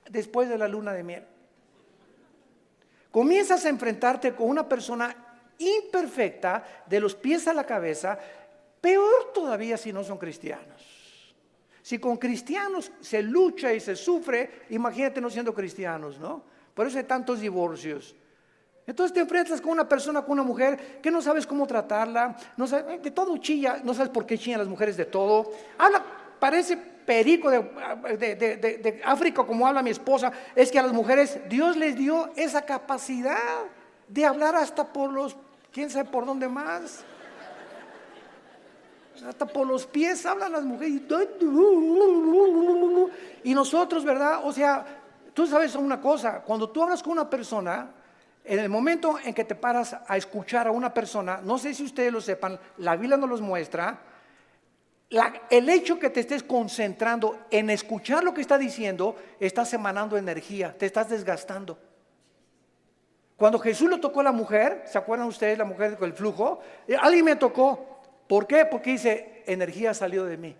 después de la luna de miel. Comienzas a enfrentarte con una persona imperfecta de los pies a la cabeza. Peor todavía si no son cristianos. Si con cristianos se lucha y se sufre, imagínate no siendo cristianos, ¿no? Por eso hay tantos divorcios. Entonces te enfrentas con una persona, con una mujer que no sabes cómo tratarla, no sabes, de todo chilla, no sabes por qué chillan las mujeres de todo. Habla, parece perico de África como habla mi esposa. Es que a las mujeres Dios les dio esa capacidad de hablar hasta por los, quién sabe por dónde más. Hasta por los pies hablan las mujeres. Y nosotros, ¿verdad? O sea, tú sabes una cosa, cuando tú hablas con una persona, en el momento en que te paras a escuchar a una persona, no sé si ustedes lo sepan, la Biblia nos los muestra, el hecho que te estés concentrando en escuchar lo que está diciendo, estás emanando energía, te estás desgastando. Cuando Jesús lo tocó a la mujer, ¿se acuerdan ustedes la mujer con el flujo? Alguien me tocó. ¿Por qué? Porque dice, energía salió de mí.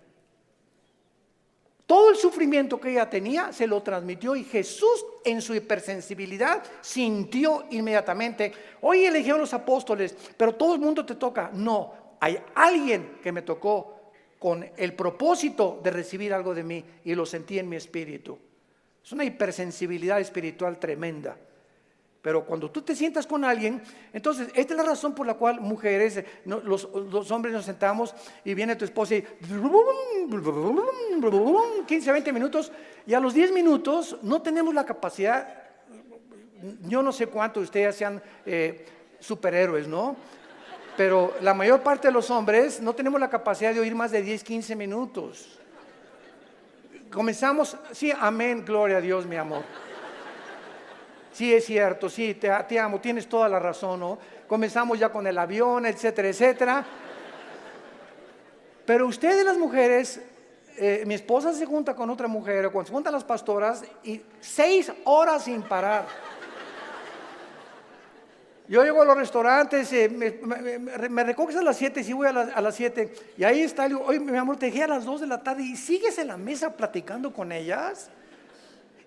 Todo el sufrimiento que ella tenía se lo transmitió y Jesús en su hipersensibilidad sintió inmediatamente. Hoy eligieron los apóstoles, pero todo el mundo te toca. No, hay alguien que me tocó con el propósito de recibir algo de mí y lo sentí en mi espíritu. Es una hipersensibilidad espiritual tremenda. Pero cuando tú te sientas con alguien, entonces esta es la razón por la cual mujeres, los hombres nos sentamos y viene tu esposa y 15, 20 minutos y a los 10 minutos no tenemos la capacidad, yo no sé cuántos de ustedes sean superhéroes, ¿no? Pero la mayor parte de los hombres no tenemos la capacidad de oír más de 10, 15 minutos. Comenzamos, sí, amén, gloria a Dios, mi amor. Sí, es cierto, sí, te amo, tienes toda la razón, ¿no? Comenzamos ya con el avión, etcétera, etcétera. Pero ustedes las mujeres, mi esposa se junta con otra mujer, o cuando se juntan las pastoras, y 6 horas sin parar. Yo llego a los restaurantes, me recoges a las 7, si voy a las 7, y ahí está, le digo, oye, mi amor, te dejé a las 2 de la tarde y sigues en la mesa platicando con ellas,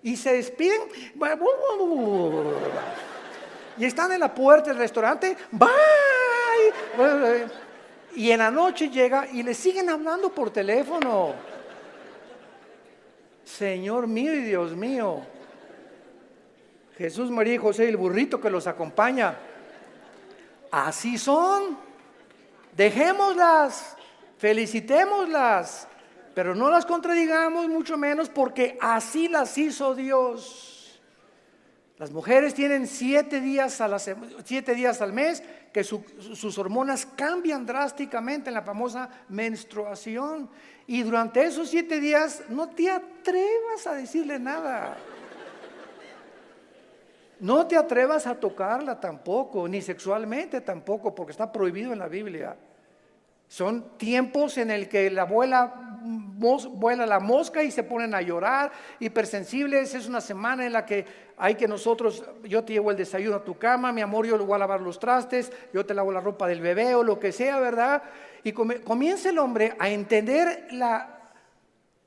y se despiden, y están en la puerta del restaurante, bye, y en la noche llega y le siguen hablando por teléfono. Señor mío y Dios mío, Jesús, María y José y el burrito que los acompaña, así son. Dejémoslas, felicitémoslas, pero no las contradigamos, mucho menos, porque así las hizo Dios. Las mujeres tienen 7 días al mes que sus hormonas cambian drásticamente en la famosa menstruación, y durante esos 7 días no te atrevas a decirle nada. No te atrevas a tocarla tampoco, ni sexualmente tampoco, porque está prohibido en la Biblia. Son tiempos en el que vuela la mosca y se ponen a llorar, hipersensibles. Es una semana en la que hay que yo te llevo el desayuno a tu cama, mi amor, yo le voy a lavar los trastes, yo te lavo la ropa del bebé o lo que sea, ¿verdad? Y comienza el hombre a entender la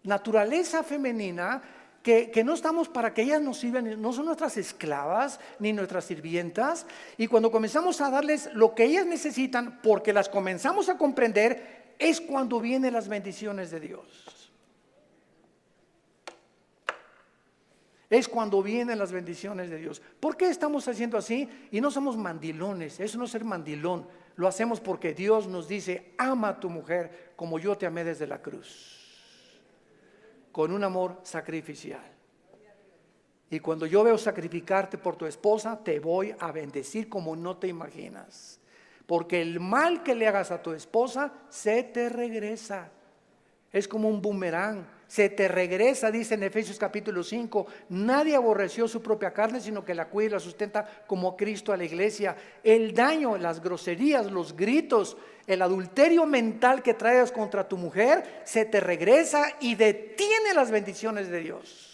naturaleza femenina, que no estamos para que ellas nos sirvan, no son nuestras esclavas ni nuestras sirvientas, y cuando comenzamos a darles lo que ellas necesitan, porque las comenzamos a comprender, es cuando vienen las bendiciones de Dios. Es cuando vienen las bendiciones de Dios. ¿Por qué estamos haciendo así? Y no somos mandilones, eso no es ser mandilón, lo hacemos porque Dios nos dice, ama a tu mujer como yo te amé desde la cruz, con un amor sacrificial. Y cuando yo veo sacrificarte por tu esposa, te voy a bendecir como no te imaginas. Porque el mal que le hagas a tu esposa se te regresa. Es como un boomerang, se te regresa, dice en Efesios capítulo 5. Nadie aborreció su propia carne, sino que la cuida y la sustenta como Cristo a la iglesia. El daño, las groserías, los gritos, el adulterio mental que traes contra tu mujer, se te regresa y detiene las bendiciones de Dios.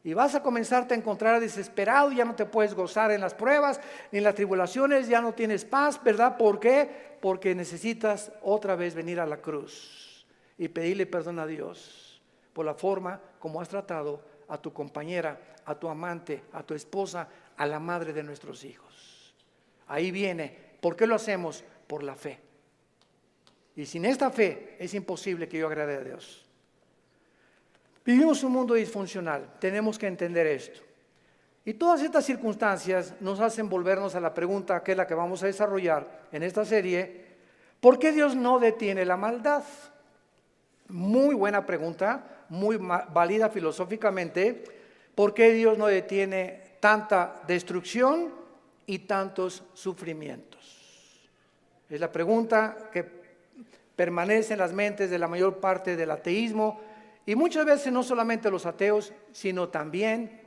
Y vas a comenzarte a encontrar desesperado, ya no te puedes gozar en las pruebas, ni en las tribulaciones, ya no tienes paz, ¿verdad? ¿Por qué? Porque necesitas otra vez venir a la cruz y pedirle perdón a Dios por la forma como has tratado a tu compañera, a tu amante, a tu esposa, a la madre de nuestros hijos. Ahí viene. ¿Por qué lo hacemos? Por la fe. Y sin esta fe es imposible que yo agrade a Dios. Vivimos un mundo disfuncional, tenemos que entender esto. Y todas estas circunstancias nos hacen volvernos a la pregunta, que es la que vamos a desarrollar en esta serie: ¿por qué Dios no detiene la maldad? Muy buena pregunta, muy válida filosóficamente. ¿Por qué Dios no detiene tanta destrucción y tantos sufrimientos? Es la pregunta que permanece en las mentes de la mayor parte del ateísmo, y muchas veces no solamente los ateos, sino también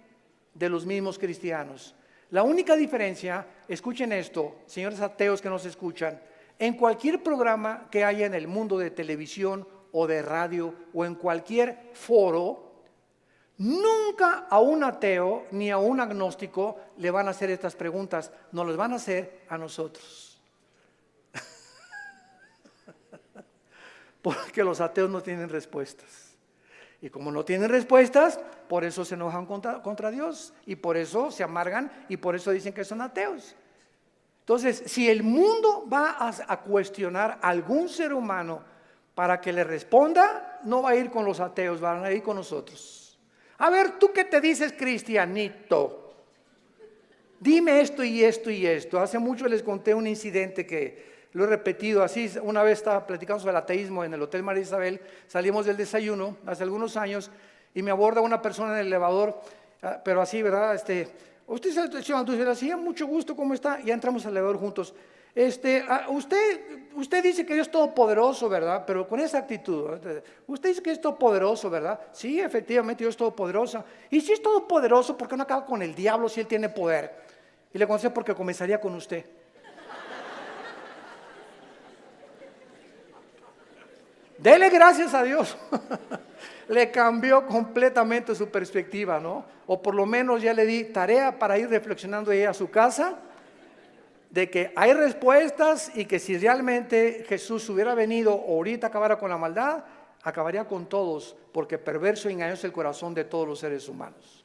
de los mismos cristianos. La única diferencia, escuchen esto, señores ateos que nos escuchan, en cualquier programa que haya en el mundo de televisión o de radio o en cualquier foro, nunca a un ateo ni a un agnóstico le van a hacer estas preguntas, nos las van a hacer a nosotros. Porque los ateos no tienen respuestas. Y como no tienen respuestas, por eso se enojan contra Dios, y por eso se amargan, y por eso dicen que son ateos. Entonces, si el mundo va a cuestionar a algún ser humano para que le responda, no va a ir con los ateos, van a ir con nosotros. A ver, ¿tú qué te dices, cristianito? Dime esto y esto y esto. Hace mucho les conté un incidente que lo he repetido así. Una vez estaba platicando sobre el ateísmo en el Hotel María Isabel, salimos del desayuno hace algunos años y me aborda una persona en el elevador, pero así, ¿verdad? Usted es el señor Andrés, así, mucho gusto, ¿cómo está? Ya entramos al elevador juntos. Usted dice que Dios es todopoderoso, ¿verdad? Pero con esa actitud, ¿verdad? Usted dice que es todopoderoso, ¿verdad? Sí, efectivamente, Dios es todopoderoso. Y si es todopoderoso, ¿por qué no acaba con el diablo si él tiene poder? Y le contesté: porque comenzaría con usted. Dele gracias a Dios. Le cambió completamente su perspectiva, ¿no? O por lo menos ya le di tarea para ir reflexionando ella a su casa de que hay respuestas y que si realmente Jesús hubiera venido o ahorita acabara con la maldad, acabaría con todos, porque perverso y engañoso es el corazón de todos los seres humanos.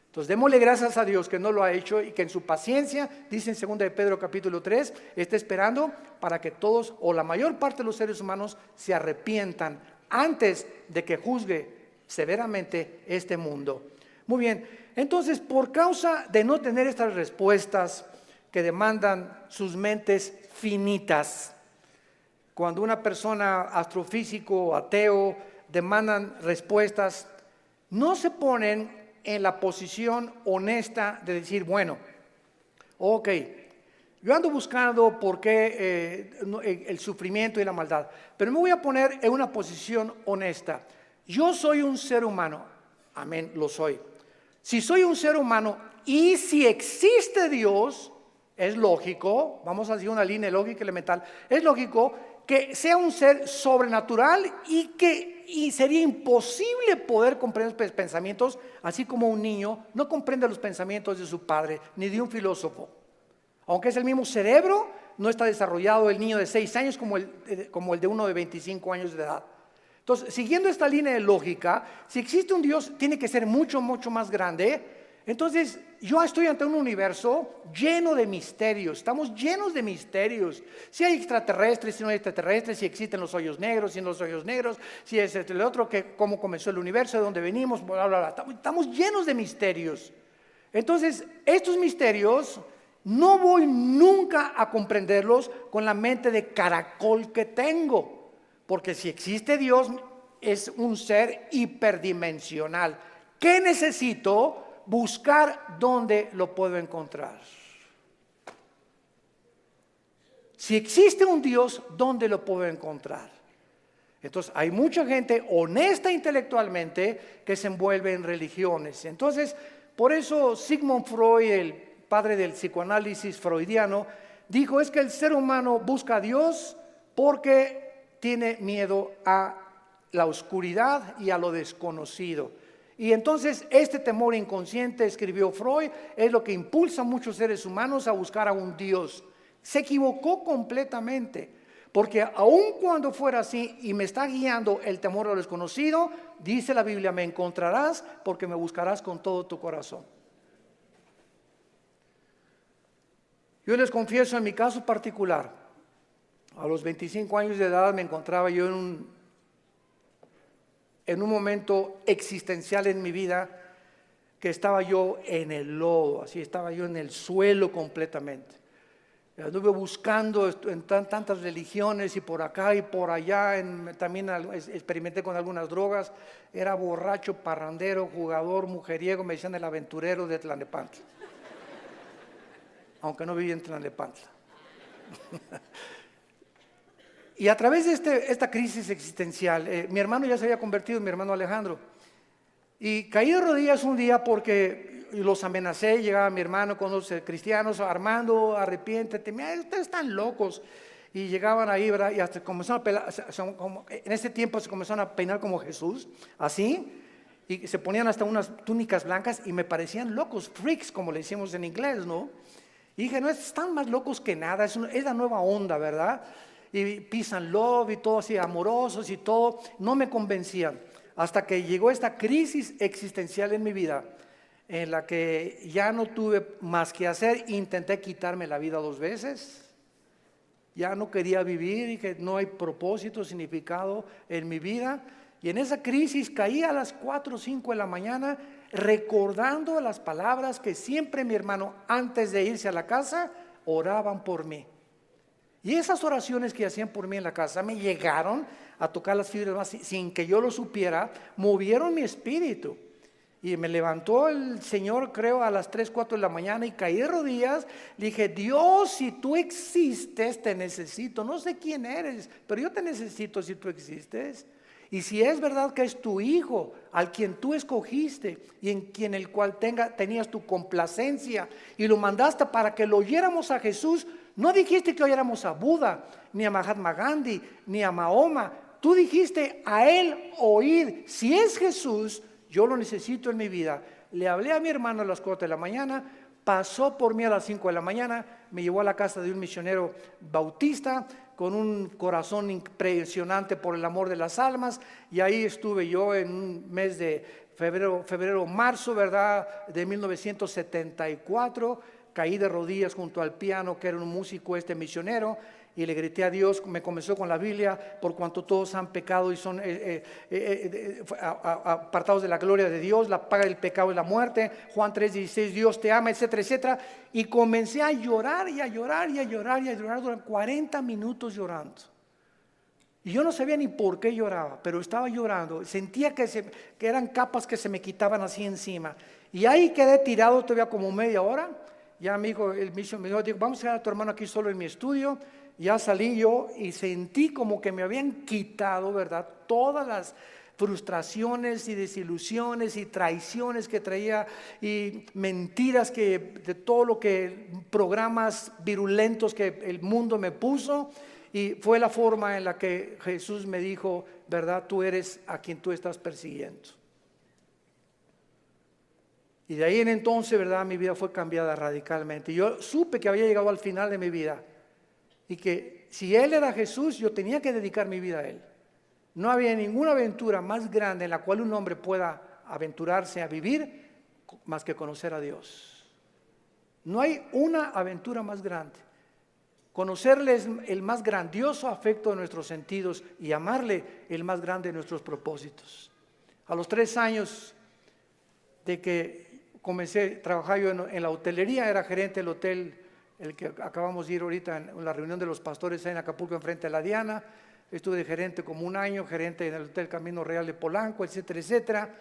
Entonces démosle gracias a Dios que no lo ha hecho y que en su paciencia, dice en 2 de Pedro capítulo 3, está esperando para que todos o la mayor parte de los seres humanos se arrepientan antes de que juzgue severamente este mundo. Muy bien, entonces por causa de no tener estas respuestas que demandan sus mentes finitas, cuando una persona astrofísico o ateo demandan respuestas, no se ponen en la posición honesta de decir, bueno, ok, yo ando buscando por qué el sufrimiento y la maldad, pero me voy a poner en una posición honesta. Yo soy un ser humano, amén, lo soy. Si soy un ser humano y si existe Dios, es lógico, vamos a decir una línea lógica elemental, es lógico que sea un ser sobrenatural y sería imposible poder comprender los pensamientos, así como un niño no comprende los pensamientos de su padre ni de un filósofo. Aunque es el mismo cerebro, no está desarrollado el niño de 6 años como el de uno de 25 años de edad. Entonces, siguiendo esta línea de lógica, si existe un Dios, tiene que ser mucho, mucho más grande. Entonces, yo estoy ante un universo lleno de misterios, estamos llenos de misterios. Si hay extraterrestres, si no hay extraterrestres, si existen los hoyos negros, si no los hoyos negros, si es el otro, que cómo comenzó el universo, de dónde venimos, bla, bla, bla. Estamos llenos de misterios. Entonces, estos misterios no voy nunca a comprenderlos con la mente de caracol que tengo, porque si existe Dios, es un ser hiperdimensional. ¿Qué necesito? Buscar dónde lo puedo encontrar. Si existe un Dios, ¿dónde lo puedo encontrar? Entonces hay mucha gente honesta intelectualmente que se envuelve en religiones. Entonces, por eso Sigmund Freud, el padre del psicoanálisis freudiano, dijo es que el ser humano busca a Dios porque tiene miedo a la oscuridad y a lo desconocido. Y entonces este temor inconsciente, escribió Freud, es lo que impulsa a muchos seres humanos a buscar a un Dios. Se equivocó completamente, porque aun cuando fuera así y me está guiando el temor a lo desconocido, dice la Biblia, me encontrarás porque me buscarás con todo tu corazón. Yo les confieso en mi caso particular, a los 25 años de edad me encontraba yo en un momento existencial en mi vida, que estaba yo en el lodo, así estaba yo en el suelo completamente. Anduve buscando en tantas religiones y por acá y por allá, también experimenté con algunas drogas, era borracho, parrandero, jugador, mujeriego, me decían el aventurero de Tlalnepantla, aunque no vivía en Tlalnepantla. Y a través de esta crisis existencial, mi hermano ya se había convertido, mi hermano Alejandro, y caí de rodillas un día porque los amenacé. Llegaba mi hermano con los cristianos, Armando, arrepiéntete, mira, ustedes están locos. Y llegaban ahí, ¿verdad? Y hasta comenzaron a pelar, en ese tiempo se comenzaron a peinar como Jesús, así, y se ponían hasta unas túnicas blancas y me parecían locos, freaks, como le decimos en inglés, ¿no? Y dije, no, están más locos que nada, es la nueva onda, ¿verdad? Y peace and love y todo así, amorosos y todo, no me convencían. Hasta que llegó esta crisis existencial en mi vida, en la que ya no tuve más que hacer, intenté quitarme la vida 2 veces, ya no quería vivir y que no hay propósito, significado en mi vida. Y en esa crisis caí a las 4 o 5 de la mañana recordando las palabras que siempre mi hermano antes de irse a la casa oraban por mí. Y esas oraciones que hacían por mí en la casa me llegaron a tocar las fibras más sin que yo lo supiera, movieron mi espíritu. Y me levantó el Señor, creo, a las 3, 4 de la mañana y caí de rodillas. Le dije, Dios, si tú existes, te necesito. No sé quién eres, pero yo te necesito si tú existes. Y si es verdad que es tu Hijo, al quien tú escogiste y en quien el cual tenías tu complacencia y lo mandaste para que lo oyéramos a Jesús, no dijiste que oyéramos a Buda, ni a Mahatma Gandhi, ni a Mahoma. Tú dijiste a él oír. Si es Jesús, yo lo necesito en mi vida. Le hablé a mi hermano a las 4 de la mañana, pasó por mí a las 5 de la mañana, me llevó a la casa de un misionero bautista con un corazón impresionante por el amor de las almas, y ahí estuve yo en un mes de febrero, marzo, ¿verdad?, de 1974. Caí de rodillas junto al piano, que era un músico misionero, y le grité a Dios. Me comenzó con la Biblia: por cuanto todos han pecado y son apartados de la gloria de Dios, la paga del pecado es la muerte. Juan 3:16, Dios te ama, etcétera, etcétera. Y comencé a llorar y a llorar y a llorar y a llorar durante 40 minutos llorando. Y yo no sabía ni por qué lloraba, pero estaba llorando. Sentía que eran capas que se me quitaban así encima. Y ahí quedé tirado todavía como media hora. Ya me dijo el misionero, me dijo: vamos a dejar a tu hermano aquí solo en mi estudio. Ya salí yo y sentí como que me habían quitado, ¿verdad?, todas las frustraciones y desilusiones y traiciones que traía, y mentiras de todo lo que, programas virulentos que el mundo me puso. Y fue la forma en la que Jesús me dijo: ¿verdad?, tú eres a quien tú estás persiguiendo. Y de ahí en entonces, ¿verdad?, mi vida fue cambiada radicalmente. Yo supe que había llegado al final de mi vida y que si Él era Jesús, yo tenía que dedicar mi vida a Él. No había ninguna aventura más grande en la cual un hombre pueda aventurarse a vivir más que conocer a Dios. No hay una aventura más grande. Conocerle es el más grandioso afecto de nuestros sentidos, y amarle el más grande de nuestros propósitos. A los 3 años de que comencé a trabajar yo en la hotelería, era gerente del hotel, el que acabamos de ir ahorita en la reunión de los pastores en Acapulco, enfrente de la Diana. Estuve de gerente como 1 año, gerente en el Hotel Camino Real de Polanco, etcétera, etcétera.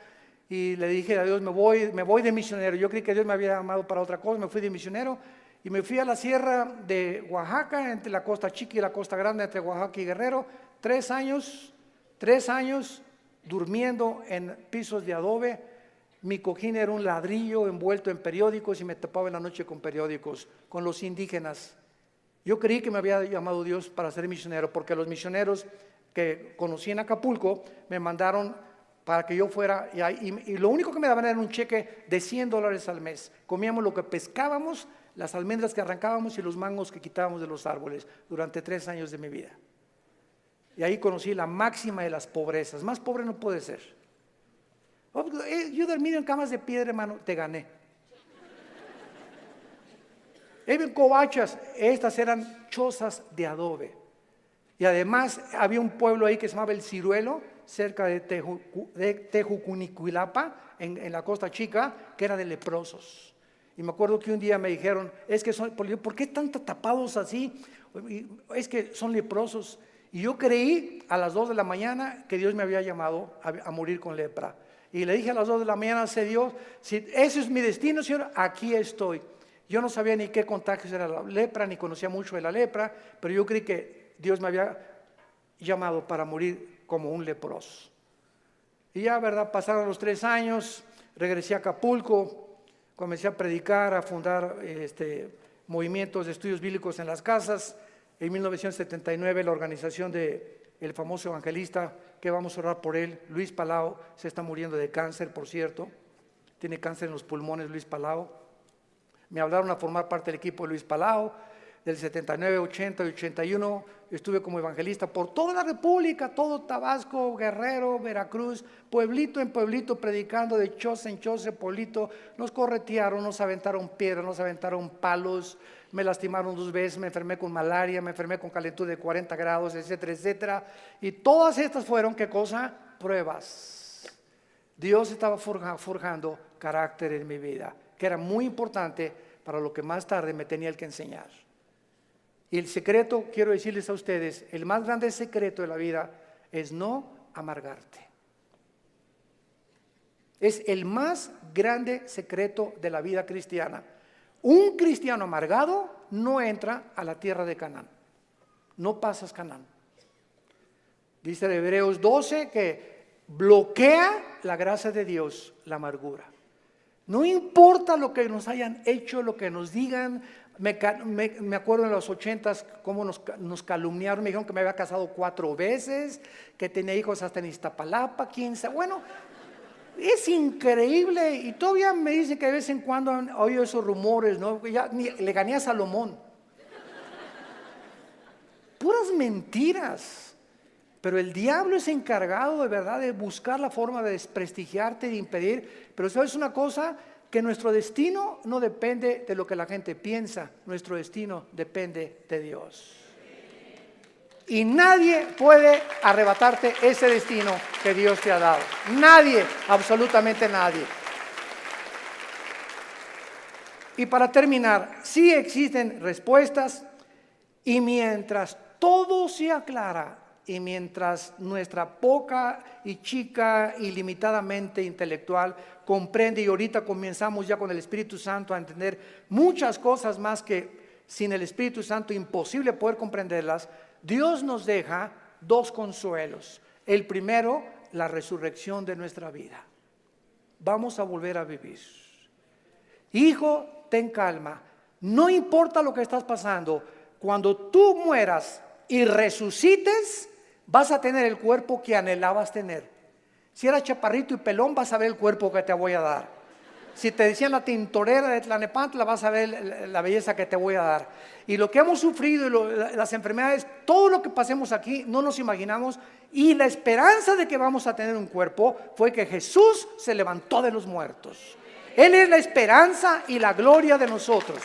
Y le dije a Dios: me voy de misionero. Yo creí que Dios me había llamado para otra cosa. Me fui de misionero y me fui a la sierra de Oaxaca, entre la Costa Chica y la Costa Grande, entre Oaxaca y Guerrero. 3 años durmiendo en pisos de adobe. Mi cojín era un ladrillo envuelto en periódicos, y me tapaba en la noche con periódicos, con los indígenas. Yo creí que me había llamado Dios para ser misionero, porque los misioneros que conocí en Acapulco me mandaron para que yo fuera, y lo único que me daban era un cheque de $100 al mes. Comíamos lo que pescábamos, las almendras que arrancábamos y los mangos que quitábamos de los árboles durante 3 años de mi vida. Y ahí conocí la máxima de las pobrezas. Más pobre no puede ser. Yo dormí en camas de piedra, hermano, te gané. En covachas, estas eran chozas de adobe. Y además había un pueblo ahí que se llamaba El Ciruelo, cerca de Tejucunicuilapa, en la Costa Chica, que era de leprosos. Y me acuerdo que un día me dijeron: es que ¿por qué están tapados así? Es que son leprosos. Y yo creí a las 2 de la mañana que Dios me había llamado a morir con lepra. Y le dije a las 2 de la mañana: sé Dios, si ese es mi destino, Señor, aquí estoy. Yo no sabía ni qué contagios era la lepra, ni conocía mucho de la lepra, pero yo creí que Dios me había llamado para morir como un leproso. Y ya, ¿verdad?, pasaron los 3 años, regresé a Acapulco, comencé a predicar, a fundar movimientos de estudios bíblicos en las casas. En 1979 la organización del famoso evangelista, que vamos a orar por él, Luis Palau, se está muriendo de cáncer, por cierto. Tiene cáncer en los pulmones, Luis Palau. Me hablaron a formar parte del equipo de Luis Palau. Del 79, 80 y 81 estuve como evangelista por toda la República, todo Tabasco, Guerrero, Veracruz, pueblito en pueblito, predicando de choza en choza, pueblito. Nos corretearon, nos aventaron piedras, nos aventaron palos, me lastimaron 2 veces, me enfermé con malaria, me enfermé con calentura de 40 grados, etcétera, etcétera. Y todas estas fueron, ¿qué cosa? Pruebas. Dios estaba forjando carácter en mi vida, que era muy importante para lo que más tarde me tenía que enseñar. Y el secreto, quiero decirles a ustedes, el más grande secreto de la vida es no amargarte. Es el más grande secreto de la vida cristiana. Un cristiano amargado no entra a la tierra de Canaán. No pasas Canaán. Dice en Hebreos 12 que bloquea la gracia de Dios la amargura. No importa lo que nos hayan hecho, lo que nos digan. Me acuerdo en los 80s cómo nos calumniaron. Me dijeron que me había casado 4 veces, que tenía hijos hasta en Iztapalapa, 15. Bueno, Es increíble, y todavía me dicen que de vez en cuando han oído esos rumores, ¿no? Ya le gané a Salomón. Puras mentiras. Pero el diablo es encargado de verdad de buscar la forma de desprestigiarte, de impedir. Pero ¿sabes una cosa? Que nuestro destino no depende de lo que la gente piensa. Nuestro destino depende de Dios. Y nadie puede arrebatarte ese destino que Dios te ha dado. Nadie, absolutamente nadie. Y para terminar, sí existen respuestas, y mientras todo se aclara, y mientras nuestra poca y chica y limitadamente intelectual comprende, y ahorita comenzamos ya con el Espíritu Santo a entender muchas cosas más que sin el Espíritu Santo imposible poder comprenderlas, Dios nos deja dos consuelos. El primero, la resurrección de nuestra vida. Vamos a volver a vivir. Hijo, ten calma. No importa lo que estás pasando, cuando tú mueras y resucites, vas a tener el cuerpo que anhelabas tener. Si eras chaparrito y pelón, vas a ver el cuerpo que te voy a dar. Si te decían la tintorera de Tlanepantla, vas a ver la belleza que te voy a dar. Y lo que hemos sufrido, las enfermedades, todo lo que pasemos aquí, no nos imaginamos. Y la esperanza de que vamos a tener un cuerpo fue que Jesús se levantó de los muertos. Él es la esperanza y la gloria de nosotros.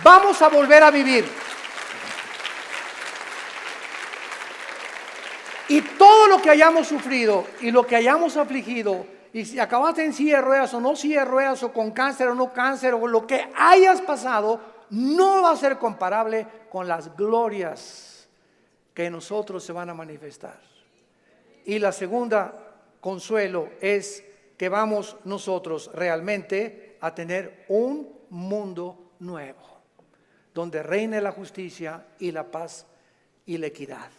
Vamos a volver a vivir. Y todo lo que hayamos sufrido y lo que hayamos afligido, y si acabaste en silla de ruedas o no silla de ruedas, o con cáncer o no cáncer, o lo que hayas pasado, no va a ser comparable con las glorias que en nosotros se van a manifestar. Y la segunda consuelo es que vamos nosotros realmente a tener un mundo nuevo, donde reine la justicia y la paz y la equidad.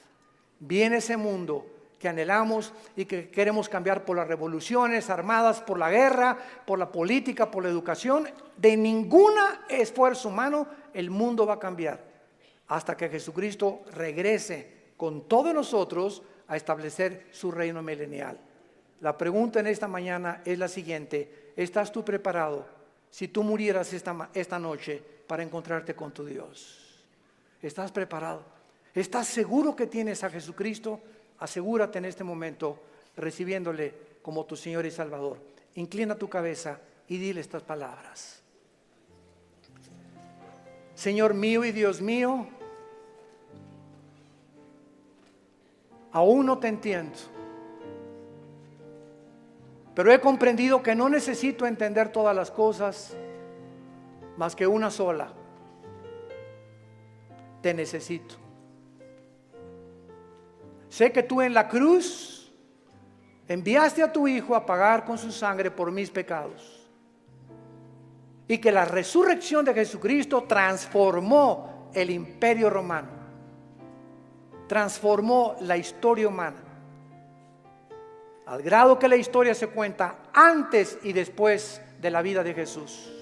Viene ese mundo que anhelamos y que queremos cambiar por las revoluciones armadas, por la guerra, por la política, por la educación. De ningún esfuerzo humano el mundo va a cambiar hasta que Jesucristo regrese con todos nosotros a establecer su reino milenial. La pregunta en esta mañana es la siguiente: ¿estás tú preparado si tú murieras esta noche para encontrarte con tu Dios? ¿Estás preparado? ¿Estás seguro que tienes a Jesucristo? Asegúrate en este momento recibiéndole como tu Señor y Salvador. Inclina tu cabeza y dile estas palabras. Señor mío y Dios mío, aún no te entiendo, pero he comprendido que no necesito entender todas las cosas, más que una sola: te necesito. Sé que tú en la cruz enviaste a tu Hijo a pagar con su sangre por mis pecados, y que la resurrección de Jesucristo transformó el imperio romano, transformó la historia humana, al grado que la historia se cuenta antes y después de la vida de Jesús.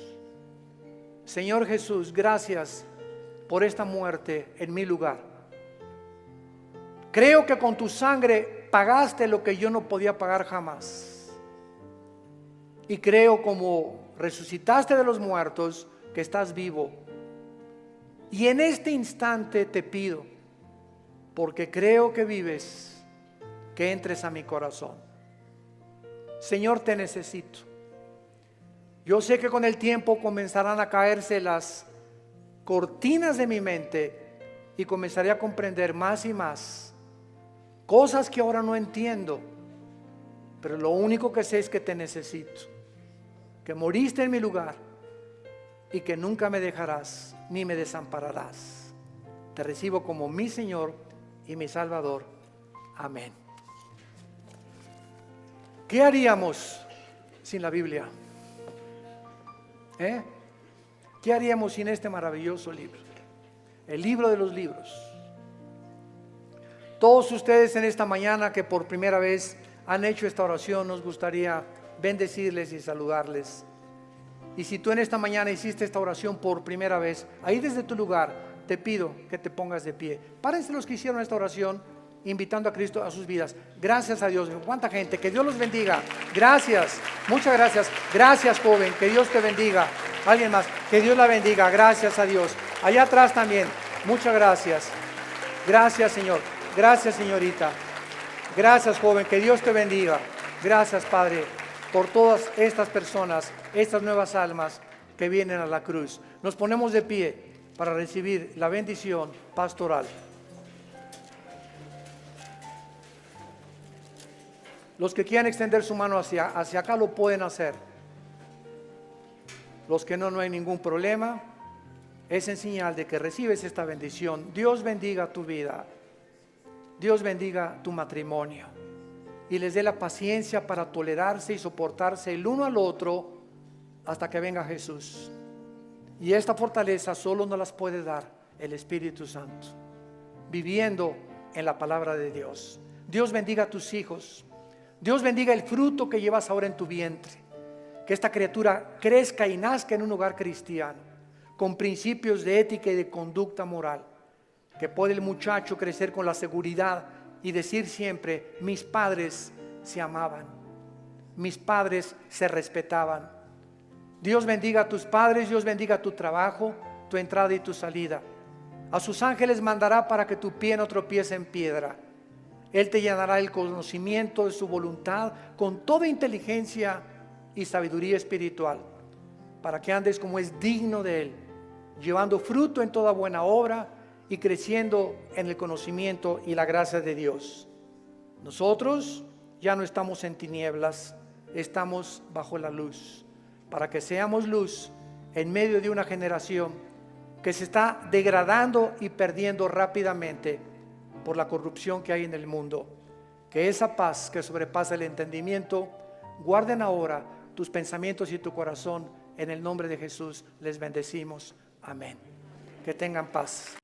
Señor Jesús, gracias por esta muerte en mi lugar. Creo que con tu sangre pagaste lo que yo no podía pagar jamás. Y creo, como resucitaste de los muertos, que estás vivo. Y en este instante te pido, porque creo que vives, que entres a mi corazón. Señor, te necesito. Yo sé que con el tiempo comenzarán a caerse las cortinas de mi mente y comenzaré a comprender más y más cosas que ahora no entiendo, pero lo único que sé es que te necesito, que moriste en mi lugar y que nunca me dejarás ni me desampararás. Te recibo como mi Señor y mi Salvador. Amén. ¿Qué haríamos sin la Biblia? ¿Qué haríamos sin este maravilloso libro? El libro de los libros. Todos ustedes en esta mañana que por primera vez han hecho esta oración, nos gustaría bendecirles y saludarles. Y si tú en esta mañana hiciste esta oración por primera vez, ahí desde tu lugar te pido que te pongas de pie. Párense los que hicieron esta oración invitando a Cristo a sus vidas. Gracias a Dios. ¿Cuánta gente? Que Dios los bendiga. Gracias. Muchas gracias. Gracias, joven. Que Dios te bendiga. Alguien más. Que Dios la bendiga. Gracias a Dios. Allá atrás también. Muchas gracias. Gracias, Señor. Gracias, señorita. Gracias, joven. Que Dios te bendiga. Gracias, Padre, por todas estas personas, estas nuevas almas que vienen a la cruz. Nos ponemos de pie para recibir la bendición pastoral. Los que quieran extender su mano hacia acá lo pueden hacer. Los que no hay ningún problema. Es en señal de que recibes esta bendición. Dios bendiga tu vida. Dios bendiga tu matrimonio. Y les dé la paciencia para tolerarse y soportarse el uno al otro hasta que venga Jesús. Y esta fortaleza solo nos las puede dar el Espíritu Santo, viviendo en la palabra de Dios. Dios bendiga a tus hijos. Dios bendiga el fruto que llevas ahora en tu vientre. Que esta criatura crezca y nazca en un hogar cristiano, con principios de ética y de conducta moral. Que pueda el muchacho crecer con la seguridad y decir siempre: mis padres se amaban, mis padres se respetaban. Dios bendiga a tus padres, Dios bendiga tu trabajo, tu entrada y tu salida. A sus ángeles mandará para que tu pie no tropiece en piedra. Él te llenará el conocimiento de su voluntad con toda inteligencia y sabiduría espiritual, para que andes como es digno de Él, llevando fruto en toda buena obra y creciendo en el conocimiento y la gracia de Dios. Nosotros ya no estamos en tinieblas, estamos bajo la luz, para que seamos luz en medio de una generación que se está degradando y perdiendo rápidamente por la corrupción que hay en el mundo. Que esa paz que sobrepasa el entendimiento, guarden ahora tus pensamientos y tu corazón. En el nombre de Jesús les bendecimos. Amén. Que tengan paz.